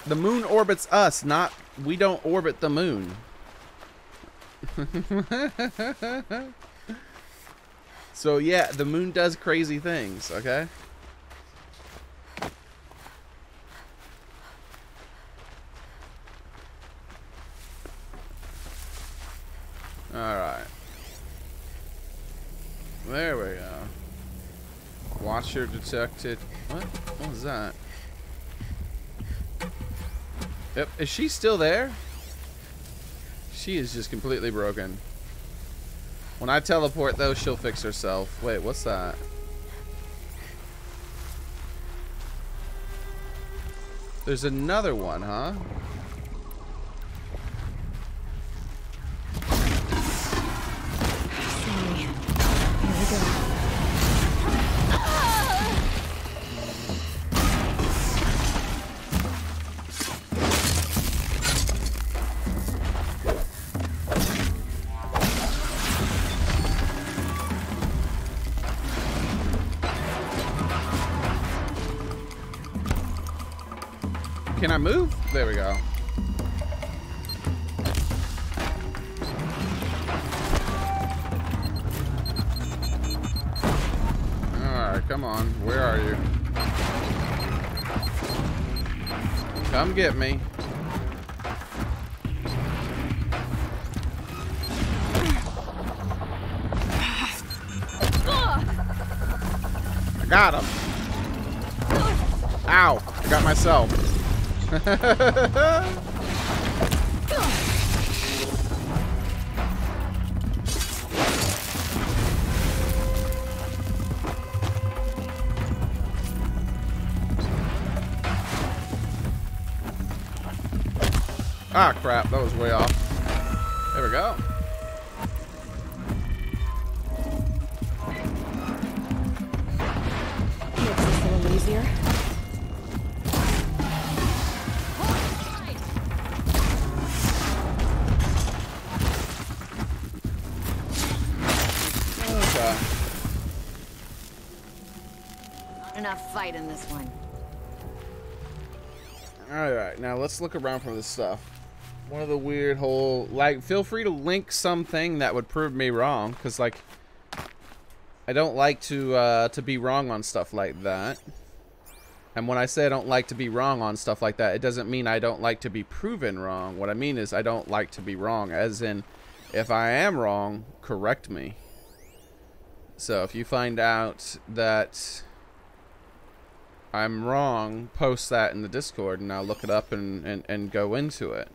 The moon orbits us, not we don't orbit the moon. So yeah, the moon does crazy things, okay? Alright. There we go. Watcher detected. What was that? Yep. Is she still there? She is just completely broken. When I teleport, though, she'll fix herself. Wait, what's that? There's another one, huh? Okay. Here we go. Can I move? There we go. Come on. Where are you? Come get me. I got him. Ow. I got myself. Ah, crap. That was way off. There we go. Makes this a little easier. Okay. Not enough fight in this one. Alright, now let's look around for this stuff. One of the weird whole, like, feel free to link something that would prove me wrong, because, like, I don't like to be wrong on stuff like that. And when I say I don't like to be wrong on stuff like that, it doesn't mean I don't like to be proven wrong. What I mean is I don't like to be wrong, as in, if I am wrong, correct me. So if you find out that I'm wrong, post that in the Discord, and I'll look it up and go into it.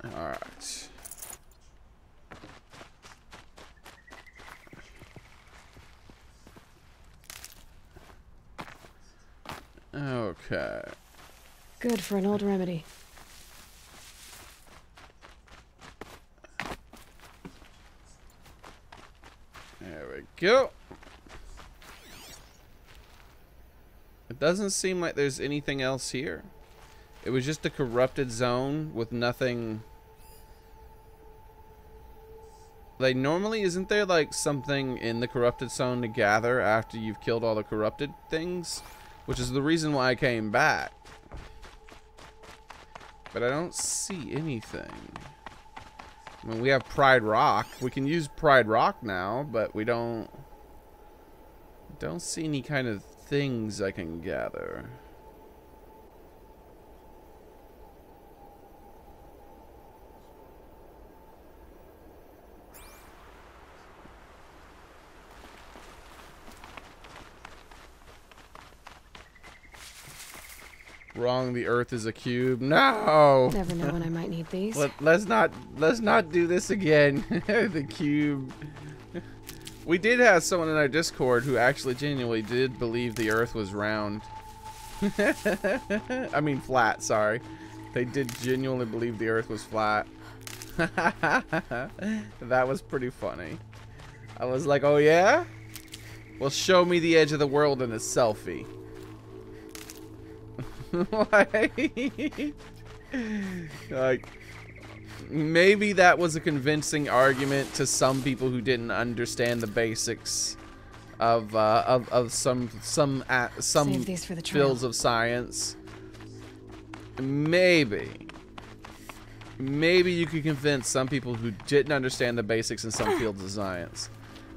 Alright. Okay. Good for an old remedy. There we go. It doesn't seem like there's anything else here. It was just a corrupted zone with nothing. Like, normally, isn't there, like, something in the corrupted zone to gather after you've killed all the corrupted things? Which is the reason why I came back. But I don't see anything. I mean, we have Pride Rock. We can use Pride Rock now, but we don't see any kind of things I can gather. Wrong, the Earth is a cube. No. Never know when I might need these. Let's not do this again. The cube. We did have someone in our Discord who actually genuinely did believe the Earth was round. I mean flat, sorry. They did genuinely believe the Earth was flat. That was pretty funny. I was like, oh yeah? Well, show me the edge of the world in a selfie. Like, maybe that was a convincing argument to some people who didn't understand the basics of some these for the trail. fields of science. Maybe you could convince some people who didn't understand the basics in some fields of science.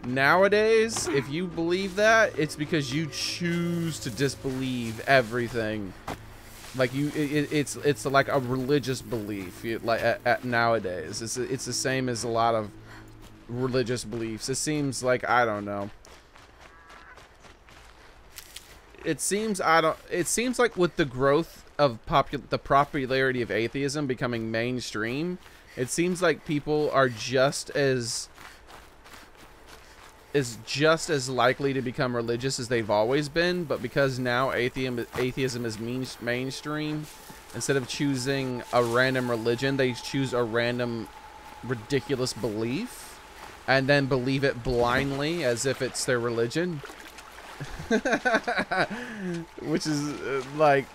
Nowadays, if you believe that, it's because you choose to disbelieve everything. Like it's like a religious belief. Nowadays, it's the same as a lot of religious beliefs. It seems like, I don't know. It seems like with the growth of the popularity of atheism becoming mainstream, it seems like people are just as likely to become religious as they've always been, but because now atheism is mainstream, instead of choosing a random religion, they choose a random ridiculous belief and then believe it blindly as if it's their religion. Which is like,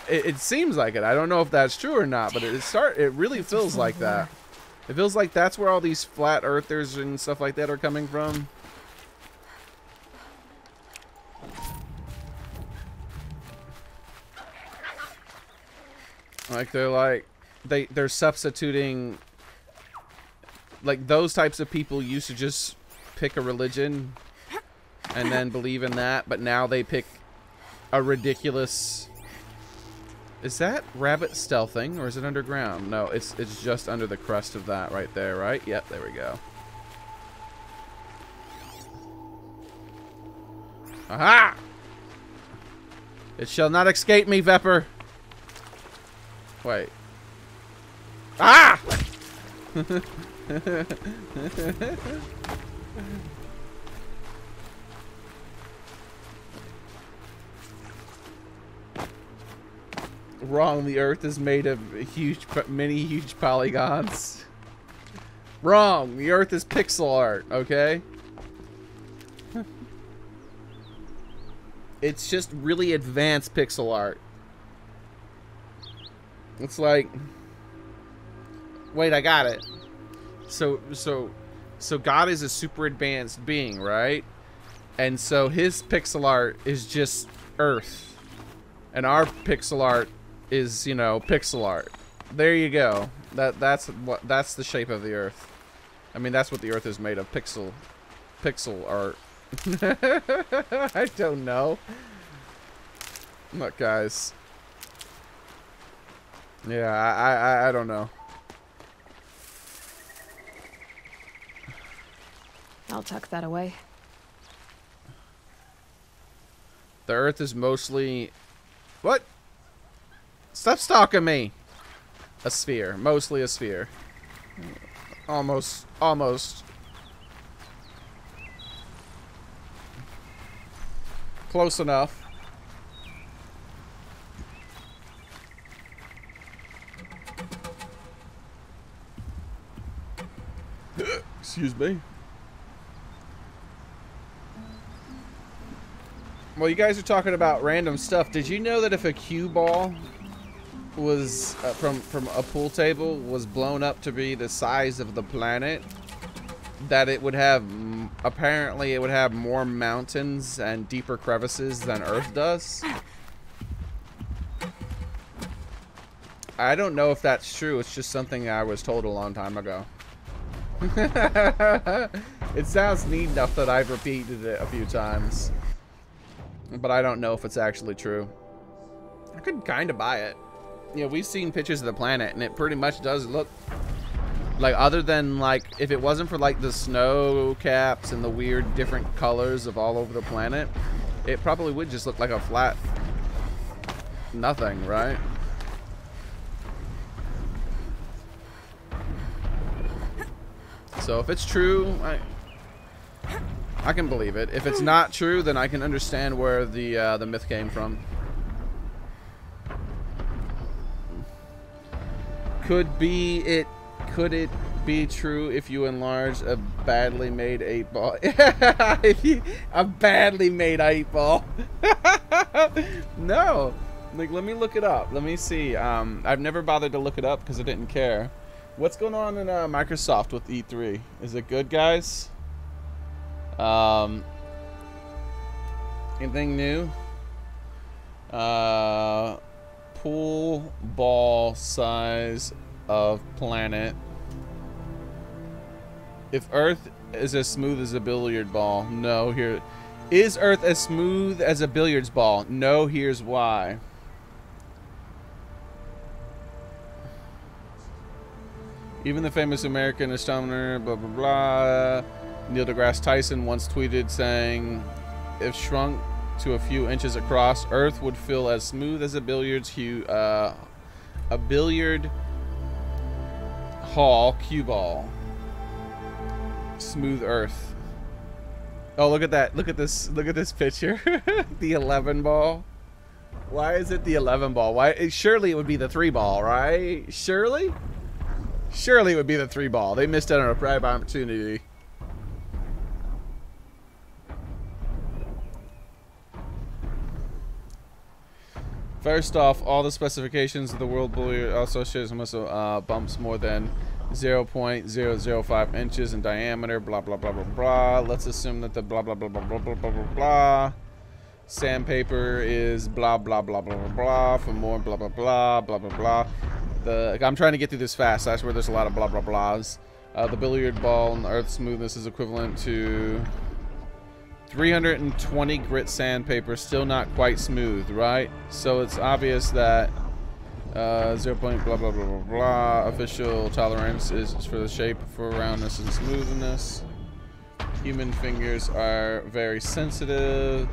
it seems like it. I don't know if that's true or not, but it really feels like that. It feels like that's where all these flat earthers and stuff like that are coming from. Like they're substituting, like those types of people used to just pick a religion and then believe in that, but now they pick a ridiculous... Is that rabbit stealthing, or is it underground? No, it's just under the crust of that right there, right? Yep, there we go. Aha! It shall not escape me, Vepper. Wait. Ah! Wrong, the Earth is made of many huge polygons. Wrong, the Earth is pixel art, okay? It's just really advanced pixel art. It's like... Wait, I got it. So God is a super advanced being, right? And so his pixel art is just Earth. And our pixel art is, you know, pixel art. There you go. That's the shape of the Earth. I mean, that's what the Earth is made of. Pixel art. I don't know. Look, guys. Yeah, I don't know. I'll tuck that away. The Earth is mostly... What? Stop stalking me. A sphere. Mostly a sphere. Almost. Close enough. Excuse me. Well, you guys are talking about random stuff. Did you know that if a cue ball was from a pool table was blown up to be the size of the planet, that it would have apparently it would have more mountains and deeper crevices than Earth does? I don't know if that's true. It's just something I was told a long time ago. It sounds neat enough that I've repeated it a few times. But I don't know if it's actually true. I could kind of buy it. You know, we've seen pictures of the planet, and it pretty much does look like, other than like, if it wasn't for like the snow caps and the weird different colors of all over the planet, it probably would just look like a flat nothing, right? So if it's true, I can believe it. If it's not true, then I can understand where the myth came from. Could it be true if you enlarge a badly made 8-ball? A badly made 8-ball. No. Like, let me look it up. Let me see. I've never bothered to look it up because I didn't care. What's going on in Microsoft with E3? Is it good, guys? Anything new? Pool ball size of planet. If Earth is as smooth as a billiard ball, no, here. Is Earth as smooth as a billiards ball? No, here's why. Even the famous American astronomer, blah, blah, blah, Neil deGrasse Tyson once tweeted saying, if shrunk to a few inches across, Earth would feel as smooth as a billiard hall cue ball. Smooth Earth. Oh, look at that. Look at this picture. The 11 ball. Why is it the 11 ball? Why? Surely it would be the 3 ball, right? Surely it would be the 3 ball. They missed out on a prime opportunity. First off, all the specifications of the World Billiard Association must bumps more than 0.005 inches in diameter, blah, blah, blah, blah, blah. Let's assume that the blah, blah, blah, blah, blah, blah, blah, blah, blah. Sandpaper is blah, blah, blah, blah, blah, blah. For more blah, blah, blah, blah, blah, blah. I'm trying to get through this fast. That's where there's a lot of blah, blah, blahs. The billiard ball and the Earth's smoothness is equivalent to 320 grit sandpaper. Still not quite smooth, right? So it's obvious that 0. Blah blah blah blah blah. Official tolerance is for the shape, for roundness and smoothness. Human fingers are very sensitive,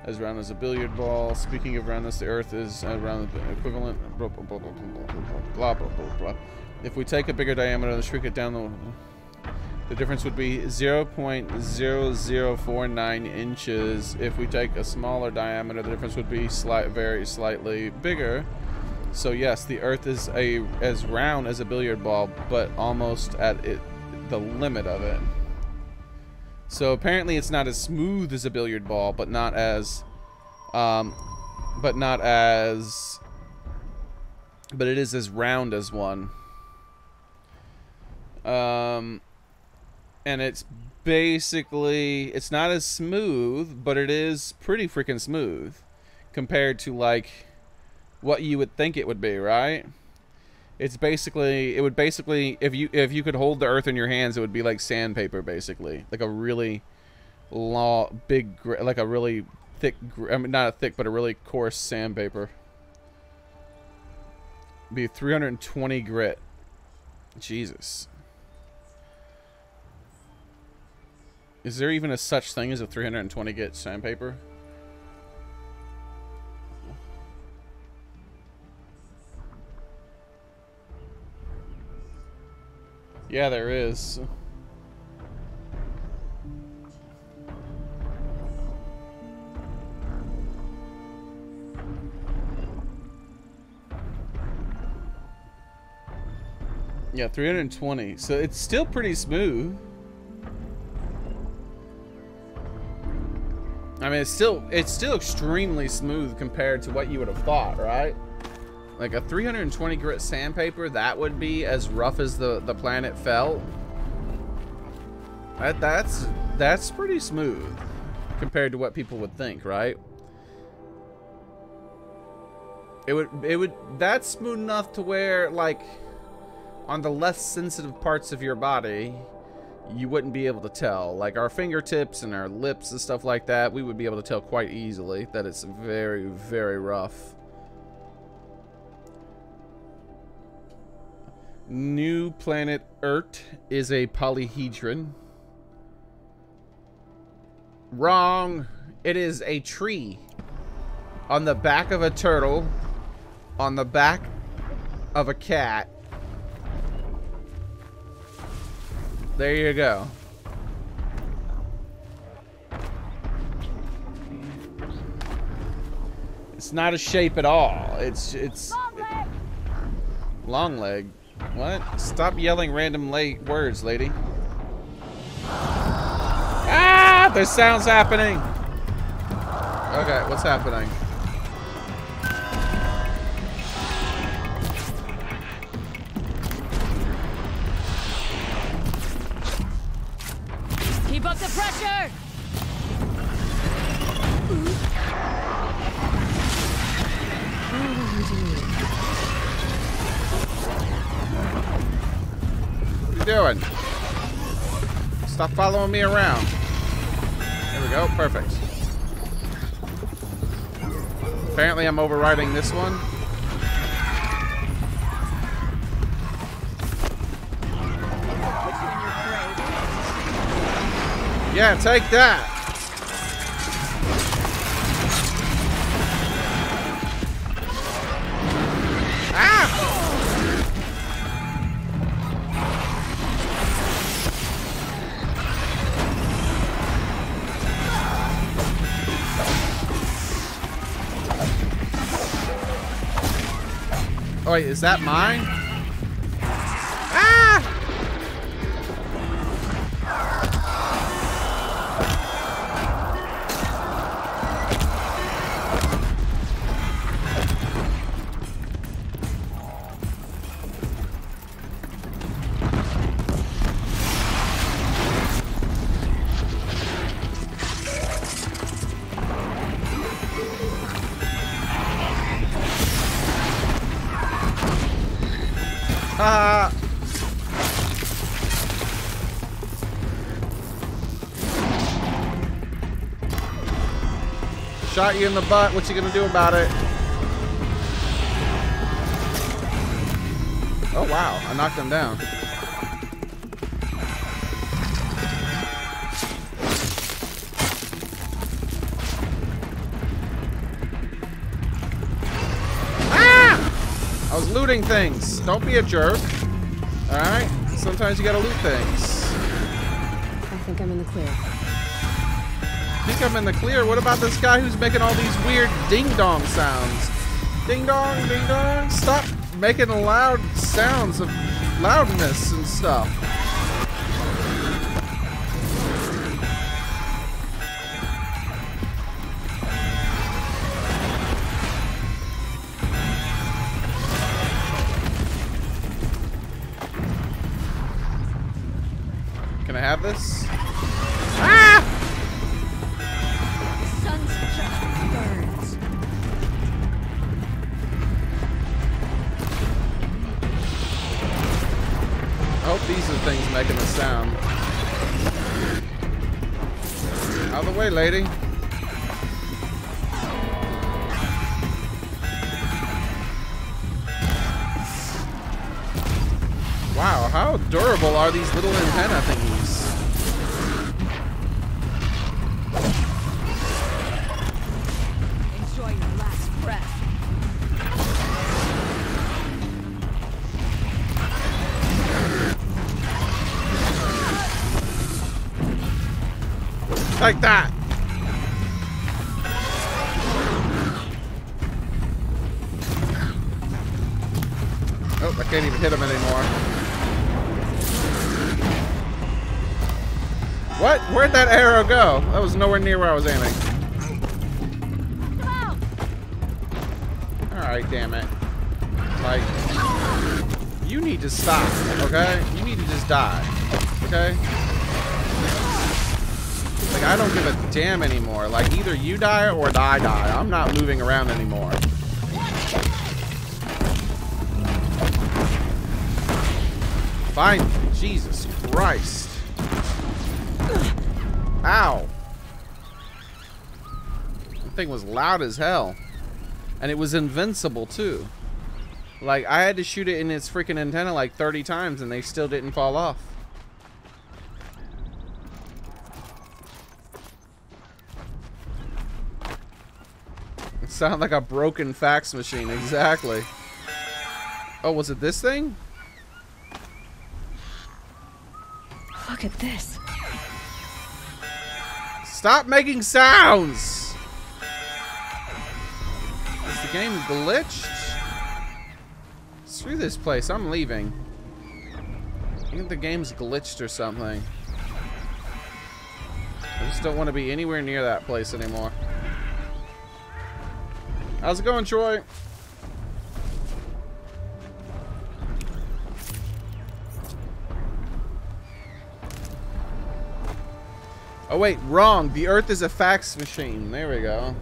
as round as a billiard ball. Speaking of roundness, the Earth is around the equivalent. Blah blah blah blah blah blah blah blah. If we take a bigger diameter and shrink it down, the difference would be 0.0049 inches. If we take a smaller diameter, the difference would be very slightly bigger. So yes, the Earth is as round as a billiard ball, but almost at the limit of it. So apparently it's not as smooth as a billiard ball, but not as but it is as round as one. And it's basically, it's not as smooth, but it is pretty freaking smooth compared to like what you would think it would be, right? It's basically, it would basically, if you could hold the Earth in your hands, it would be like sandpaper, basically, like a really like a really thick, I mean not a thick, but a really coarse sandpaper. Be 320 grit. Jesus. Is there even a such thing as a 320 grit sandpaper? Yeah, there is. Yeah, 320. So it's still pretty smooth. I mean, it's still extremely smooth compared to what you would have thought, right? Like a 320 grit sandpaper, that would be as rough as the planet felt. That's pretty smooth compared to what people would think, right? That's smooth enough to where, like, on the less sensitive parts of your body, you wouldn't be able to tell. Like our fingertips and our lips and stuff like that, we would be able to tell quite easily that it's very, very rough. New planet Earth is a polyhedron. Wrong. It is a tree. On the back of a turtle. On the back of a cat. There you go. It's not a shape at all. It's long leg. What? Stop yelling random words, lady. Ah! There's sounds happening. Okay, what's happening? Keep up the pressure! What are you doing? Stop following me around. There we go. Perfect. Apparently I'm overriding this one. Yeah, take that. Ah! Oh wait, is that mine? Ah! Shot you in the butt. What you gonna do about it? Oh wow, I knocked him down. I was looting things. Don't be a jerk. Alright? Sometimes you gotta loot things. I think I'm in the clear. Think I'm in the clear? What about this guy who's making all these weird ding-dong sounds? Ding-dong, ding-dong. Stop making loud sounds of loudness and stuff. Can I have this? Ah! The sun's just burns. I hope these are things making the sound. Out of the way, lady. Wow, how durable are these little antenna thingies? Enjoy your last breath. Like that. Oh, I can't even hit him anymore. What? Where'd that arrow go? That was nowhere near where I was aiming. Alright, damn it. Like, you need to stop, okay? You need to just die, okay? Like, I don't give a damn anymore. Like, either you die or I die. I'm not moving around anymore. Fine. Jesus Christ. Ow. That thing was loud as hell. And it was invincible, too. Like, I had to shoot it in its freaking antenna like 30 times and they still didn't fall off. It sounded like a broken fax machine, exactly. Oh, was it this thing? Look at this. Stop making sounds! Is the game glitched? Screw this place, I'm leaving. I think the game's glitched or something. I just don't want to be anywhere near that place anymore. How's it going, Troy? Oh wait, wrong. The Earth is a fax machine. There we go.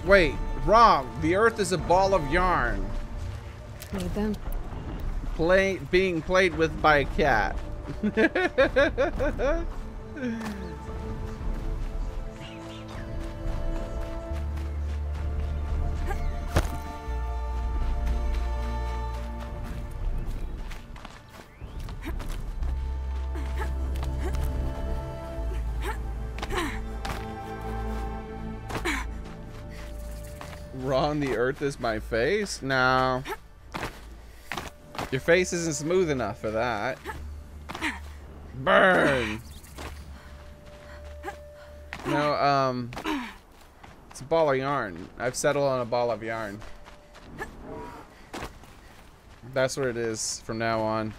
Wait, wrong. The Earth is a ball of yarn. Made them. Being played with by a cat. Ron, the Earth is my face? No. Your face isn't smooth enough for that. Burn! No, it's a ball of yarn. I've settled on a ball of yarn. That's what it is from now on.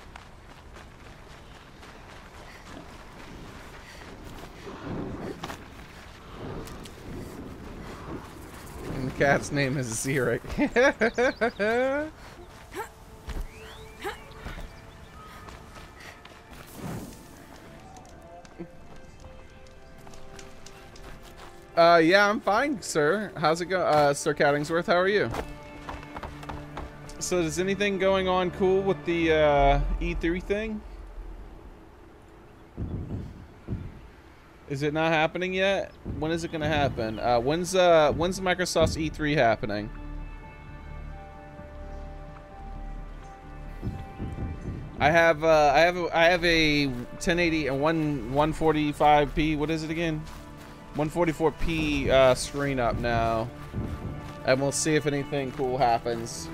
And the cat's name is Xearrik. Yeah, I'm fine, sir. How's it go? Sir Cattingsworth, how are you? So is anything going on cool with the E3 thing? Is it not happening yet? When is it gonna happen? When's Microsoft's E3 happening? I have a 1080 and 145p. What is it again? 144p screen up now, and we'll see if anything cool happens.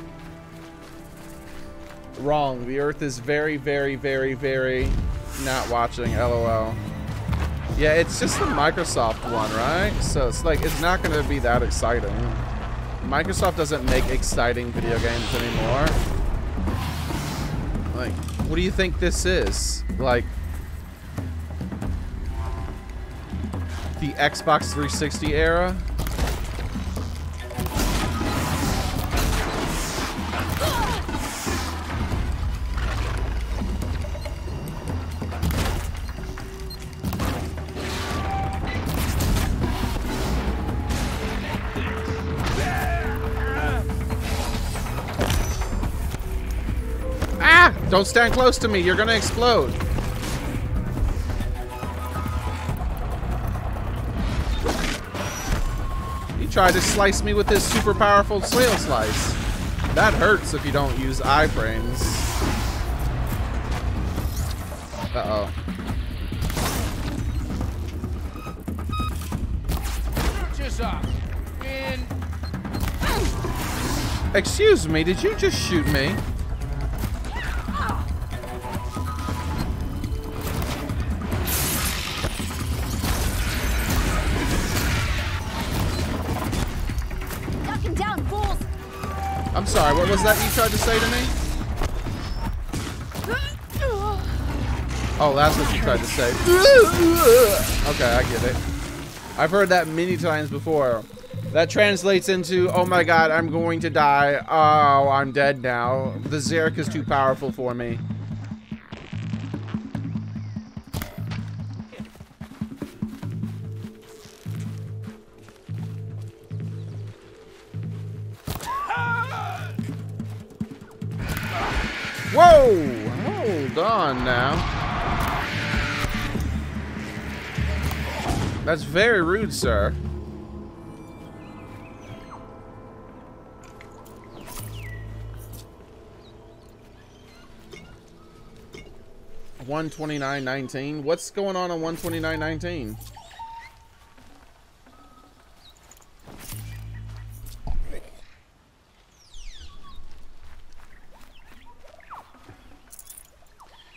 Wrong. The Earth is very, very, very, very not watching. LOL. Yeah, it's just the Microsoft one, right? So it's like it's not going to be that exciting. Microsoft doesn't make exciting video games anymore. Like, what do you think this is? Like, the Xbox 360 era? Ah! Don't stand close to me, you're gonna explode. Tried to slice me with his super powerful snail slice. That hurts if you don't use iframes. Uh-oh. Excuse me, did you just shoot me? I'm sorry, what was that you tried to say to me? Oh, that's what you tried to say. Okay, I get it. I've heard that many times before. That translates into, oh my god, I'm going to die. Oh, I'm dead now. The Xearrik is too powerful for me. Whoa! Hold on now. That's very rude, sir. $129.19. What's going on $129.19?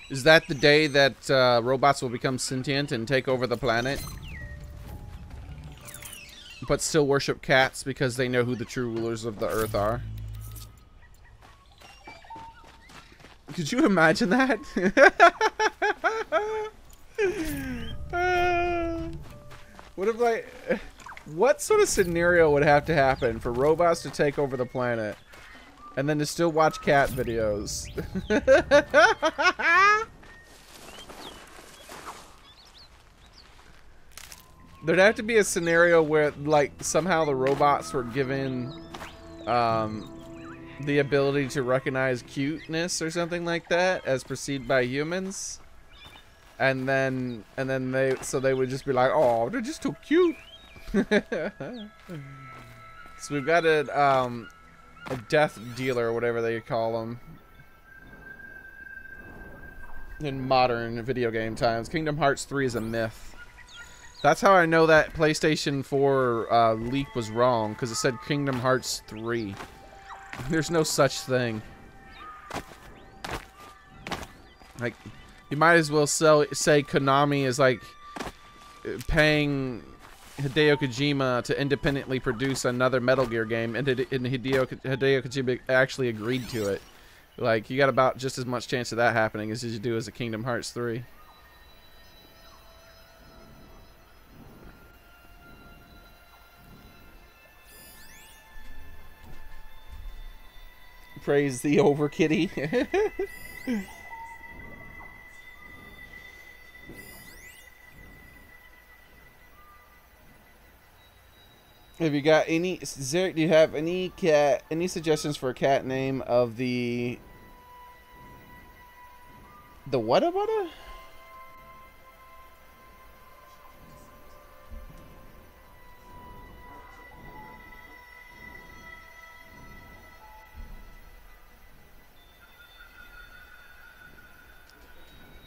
Is that the day that robots will become sentient and take over the planet? But still worship cats because they know who the true rulers of the earth are? Could you imagine that? What if, like, what sort of scenario would have to happen for robots to take over the planet and then to still watch cat videos? There'd have to be a scenario where, like, somehow the robots were given the ability to recognize cuteness or something like that as perceived by humans, and then they would just be like, oh, they're just too cute. So we've got a death dealer, or whatever they call them in modern video game times. Kingdom Hearts 3 is a myth. That's how I know that PlayStation 4 leak was wrong, because it said Kingdom Hearts 3. There's no such thing. Like, you might as well say Konami is like paying Hideo Kojima to independently produce another Metal Gear game, and Hideo Kojima actually agreed to it. Like, you got about just as much chance of that happening as you do as a Kingdom Hearts 3. Praise the over kitty. Have you got any, Xearrik, do you have any suggestions for a cat name of the what?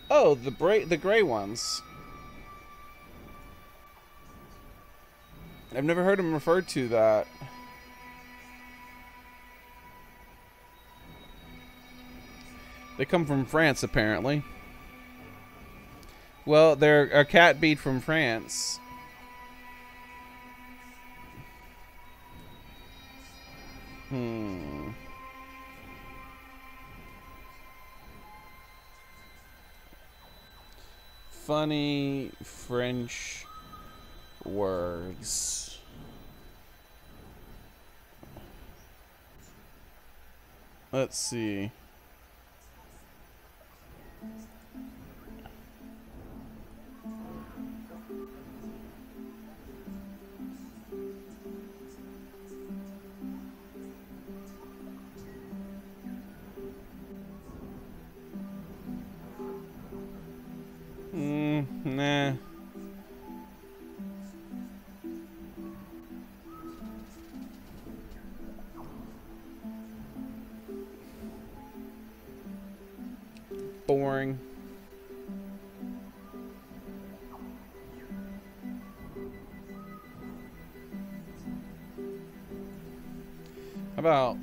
Oh, the gray ones. I've never heard them referred to that. They come from France, apparently. Well, they're a cat breed from France. Funny French words. Let's see. Nah. Boring. How about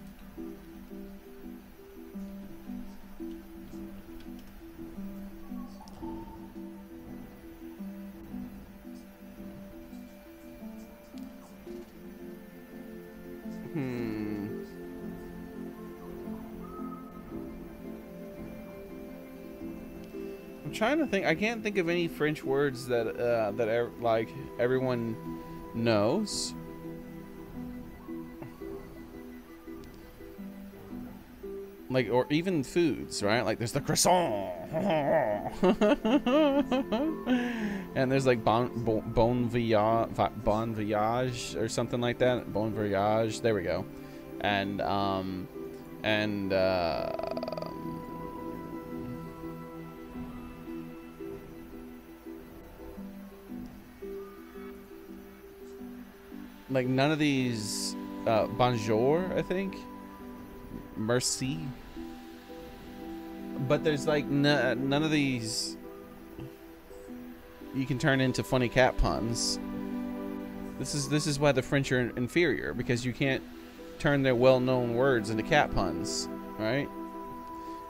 I'm trying to think. I can't think of any French words that like everyone knows. Like, or even foods, right? Like there's the croissant, and there's like bon voyage or something like that. Bon voyage. There we go. And like none of these, bonjour, I think, merci, but there's like none of these you can turn into funny cat puns. This is why the French are inferior, because you can't turn their well-known words into cat puns, right?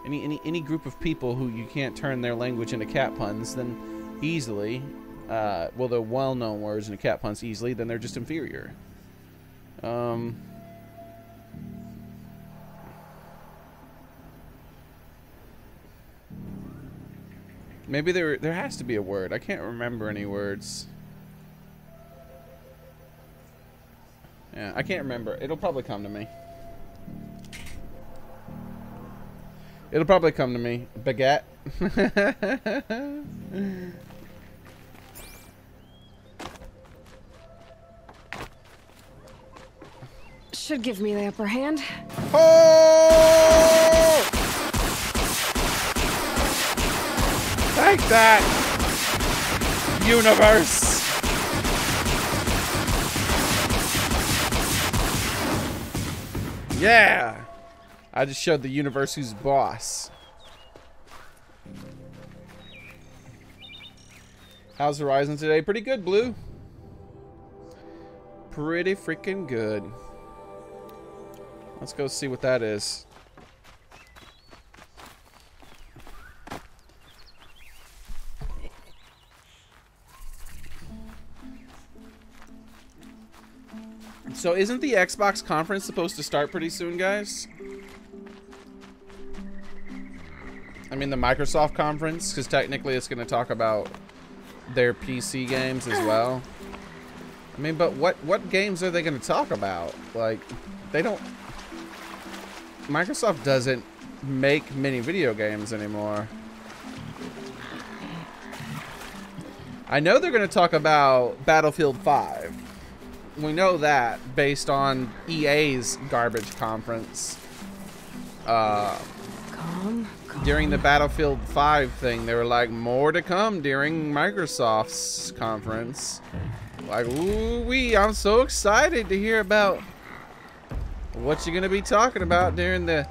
Any group of people who you can't turn their language into cat puns, then easily, well, the well-known words into cat puns easily, then they're just inferior. Maybe there has to be a word. I can't remember any words. Yeah, I can't remember. It'll probably come to me. It'll probably come to me. Baguette. Should give me the upper hand. Oh! Take that, universe. Yeah. I just showed the universe who's boss. How's Horizon today? Pretty good, Blue. Pretty freaking good. Let's go see what that is. So isn't the Xbox conference supposed to start pretty soon, guys? I mean the Microsoft conference, because technically it's going to talk about their PC games as well. I mean, but what games are they going to talk about? Like, they don't... Microsoft doesn't make many video games anymore. I know they're going to talk about Battlefield 5. we know that based on EA's garbage conference. Calm. During the Battlefield 5 thing, they were like, more to come during Microsoft's conference. Like, ooh-wee, I'm so excited to hear about what you're gonna be talking about during that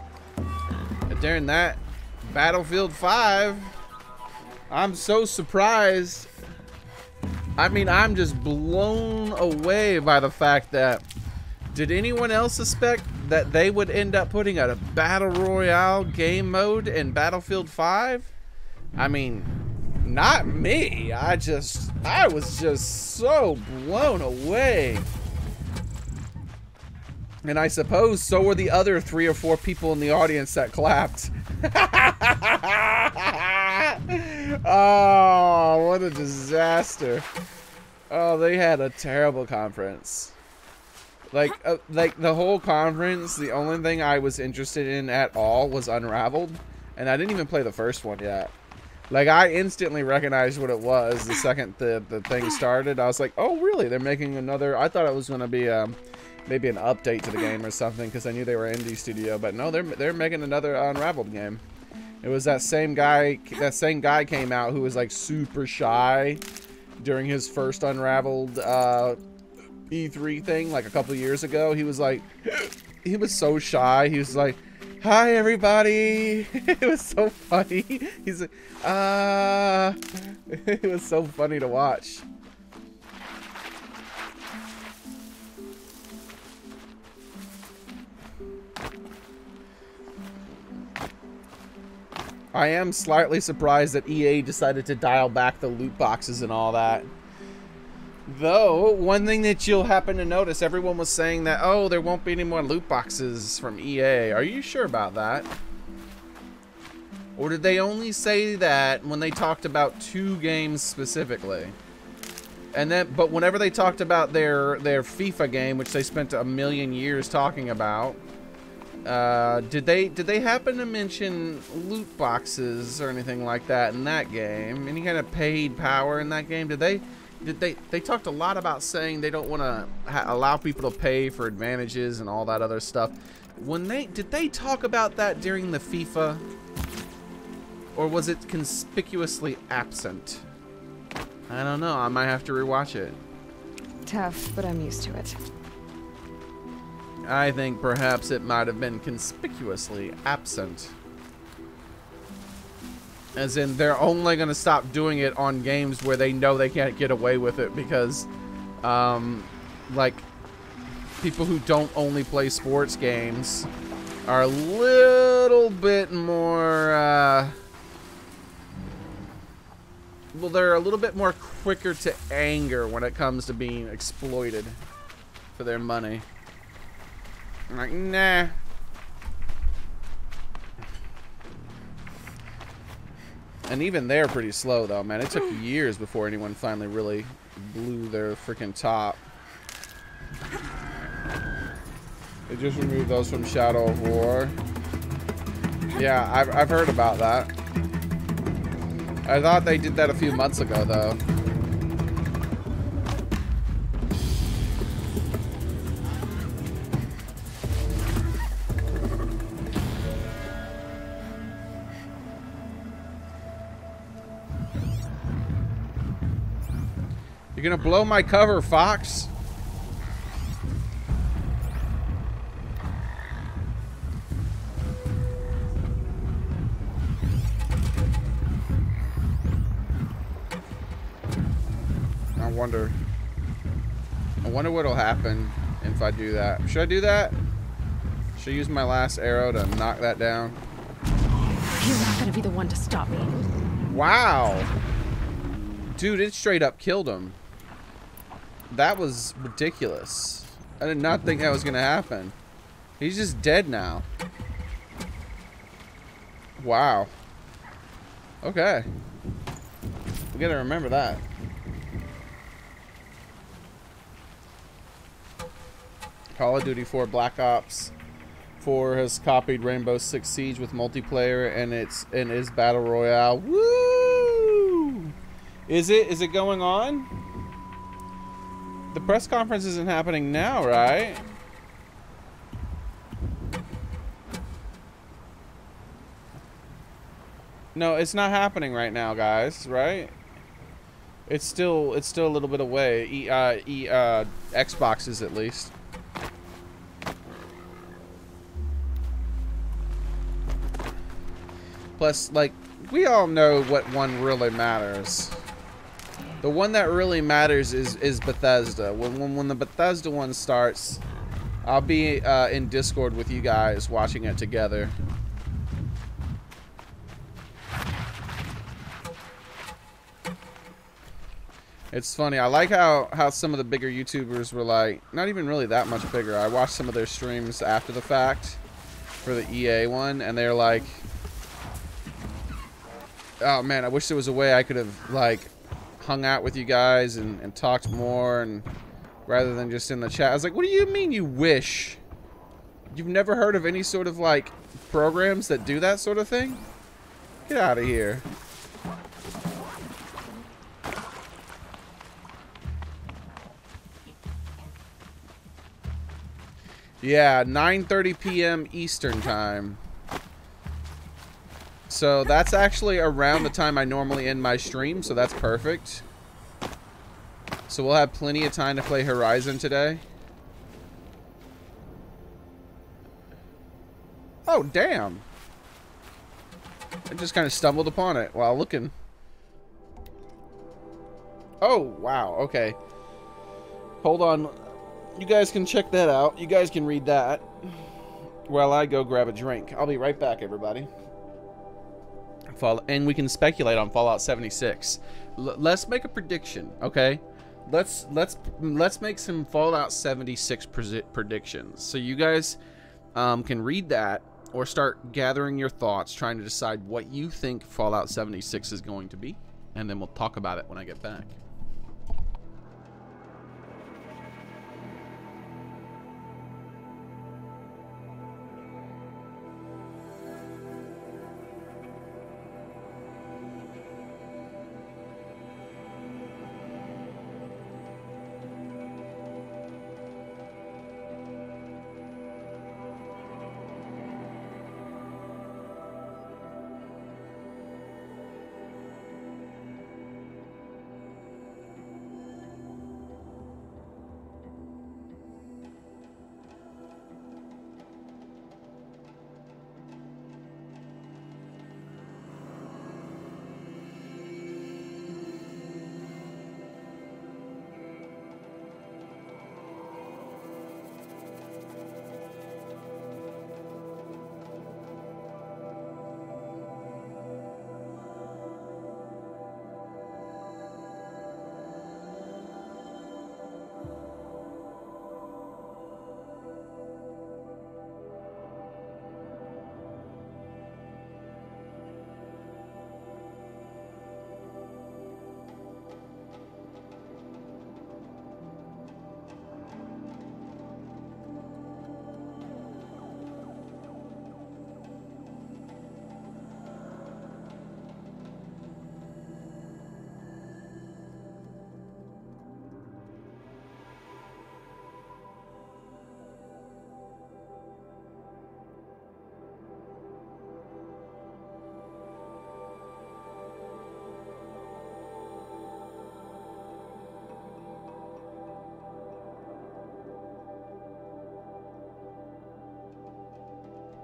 Battlefield 5. I'm so surprised. I mean, I'm just blown away by the fact that, did anyone else suspect that they would end up putting a battle royale game mode in Battlefield 5? I mean, not me. I was just so blown away. And I suppose so were the other 3 or 4 people in the audience that clapped. Oh, what a disaster. Oh, they had a terrible conference. Like the whole conference, the only thing I was interested in at all was Unraveled. And I didn't even play the first one yet. Like, I instantly recognized what it was the second the thing started. I was like, oh, really? They're making another... I thought it was going to be maybe an update to the game or something, because I knew they were an indie studio. But no, they're making another Unraveled game. It was that same guy came out who was like super shy during his first Unraveled E3 thing like a couple years ago. He was like, he was so shy. He was like, hi everybody. It was so funny. He's like, it was so funny to watch. I am slightly surprised that EA decided to dial back the loot boxes and all that. Though, one thing that you'll happen to notice, everyone was saying that, oh, there won't be any more loot boxes from EA. Are you sure about that? Or did they only say that when they talked about 2 games specifically? And then, but whenever they talked about their FIFA game, which they spent a million years talking about, did they happen to mention loot boxes or anything like that in that game? Any kind of paid power in that game? They talked a lot about saying they don't want to allow people to pay for advantages and all that other stuff. Did they talk about that during the FIFA, or was it conspicuously absent? I don't know. I might have to rewatch it. Tough, but I'm used to it. I think perhaps it might have been conspicuously absent. As in, they're only going to stop doing it on games where they know they can't get away with it because, like, people who don't only play sports games are a little bit more, well, they're a little bit more quicker to anger when it comes to being exploited for their money. I'm like, nah. And even they're pretty slow, though, man. It took years before anyone finally really blew their freaking top. They just removed those from Shadow of War. Yeah, I've heard about that. I thought they did that a few months ago, though. You're gonna blow my cover, Fox. I wonder what'll happen if I do that. Should I do that? Should I use my last arrow to knock that down? You're not gonna be the one to stop me. Wow. Dude, it straight up killed him. That was ridiculous. I did not think that was gonna happen. He's just dead now. Wow. Okay. We gotta remember that. Call of Duty 4 Black Ops 4 has copied Rainbow Six Siege with multiplayer and is battle royale. Woo! Is it going on? The press conference isn't happening now, right? No, it's not happening right now, guys, right? It's still a little bit away. Xboxes at least. Plus, like, we all know what one really matters. The one that really matters is Bethesda. When the Bethesda one starts, I'll be in Discord with you guys watching it together. It's funny. I like how some of the bigger YouTubers were like, not even really that much bigger. I watched some of their streams after the fact for the EA one, and they're like, oh man, I wish there was a way I could have like hung out with you guys and talked more, and rather than just in the chat. I was like, what do you mean you wish? You've never heard of any sort of like programs that do that sort of thing? Get out of here. Yeah, 9:30 p.m. Eastern time. So that's actually around the time I normally end my stream, so that's perfect. So we'll have plenty of time to play Horizon today. Oh, damn. I just kind of stumbled upon it while looking. Oh, wow, okay. Hold on. You guys can check that out. You guys can read that while I go grab a drink. I'll be right back, everybody. And we can speculate on Fallout 76. Let's make a prediction, okay? Let's make some Fallout 76 predictions. So you guys can read that or start gathering your thoughts, trying to decide what you think Fallout 76 is going to be, and then we'll talk about it when I get back.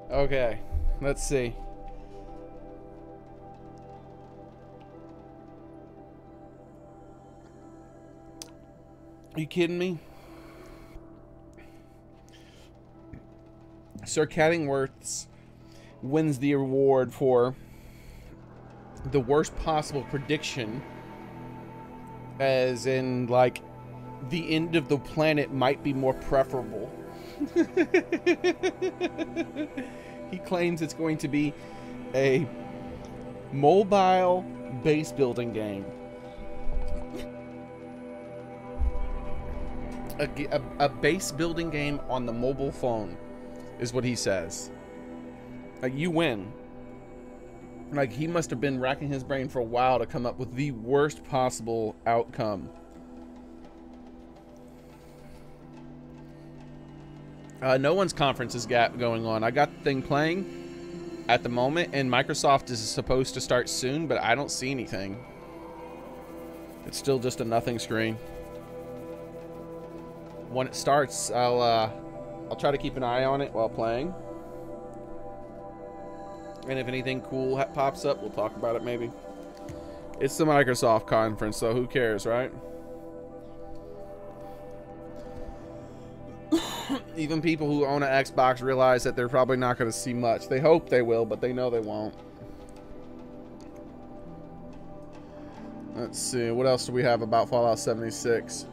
Okay, let's see. Are you kidding me? Sir Caddingworths wins the award for the worst possible prediction, as in, like, the end of the planet might be more preferable. He claims it's going to be a mobile base building game. A base building game on the mobile phone is what he says. Like, you win. Like, he must have been racking his brain for a while to come up with the worst possible outcome. No one's conference is going on. I got the thing playing at the moment, and Microsoft is supposed to start soon, but I don't see anything. It's still just a nothing screen. When it starts, I'll try to keep an eye on it while playing. And if anything cool pops up, we'll talk about it maybe. It's the Microsoft conference, so who cares, right? Even people who own an Xbox realize that they're probably not going to see much. They hope they will, but they know they won't. Let's see, what else do we have about Fallout 76?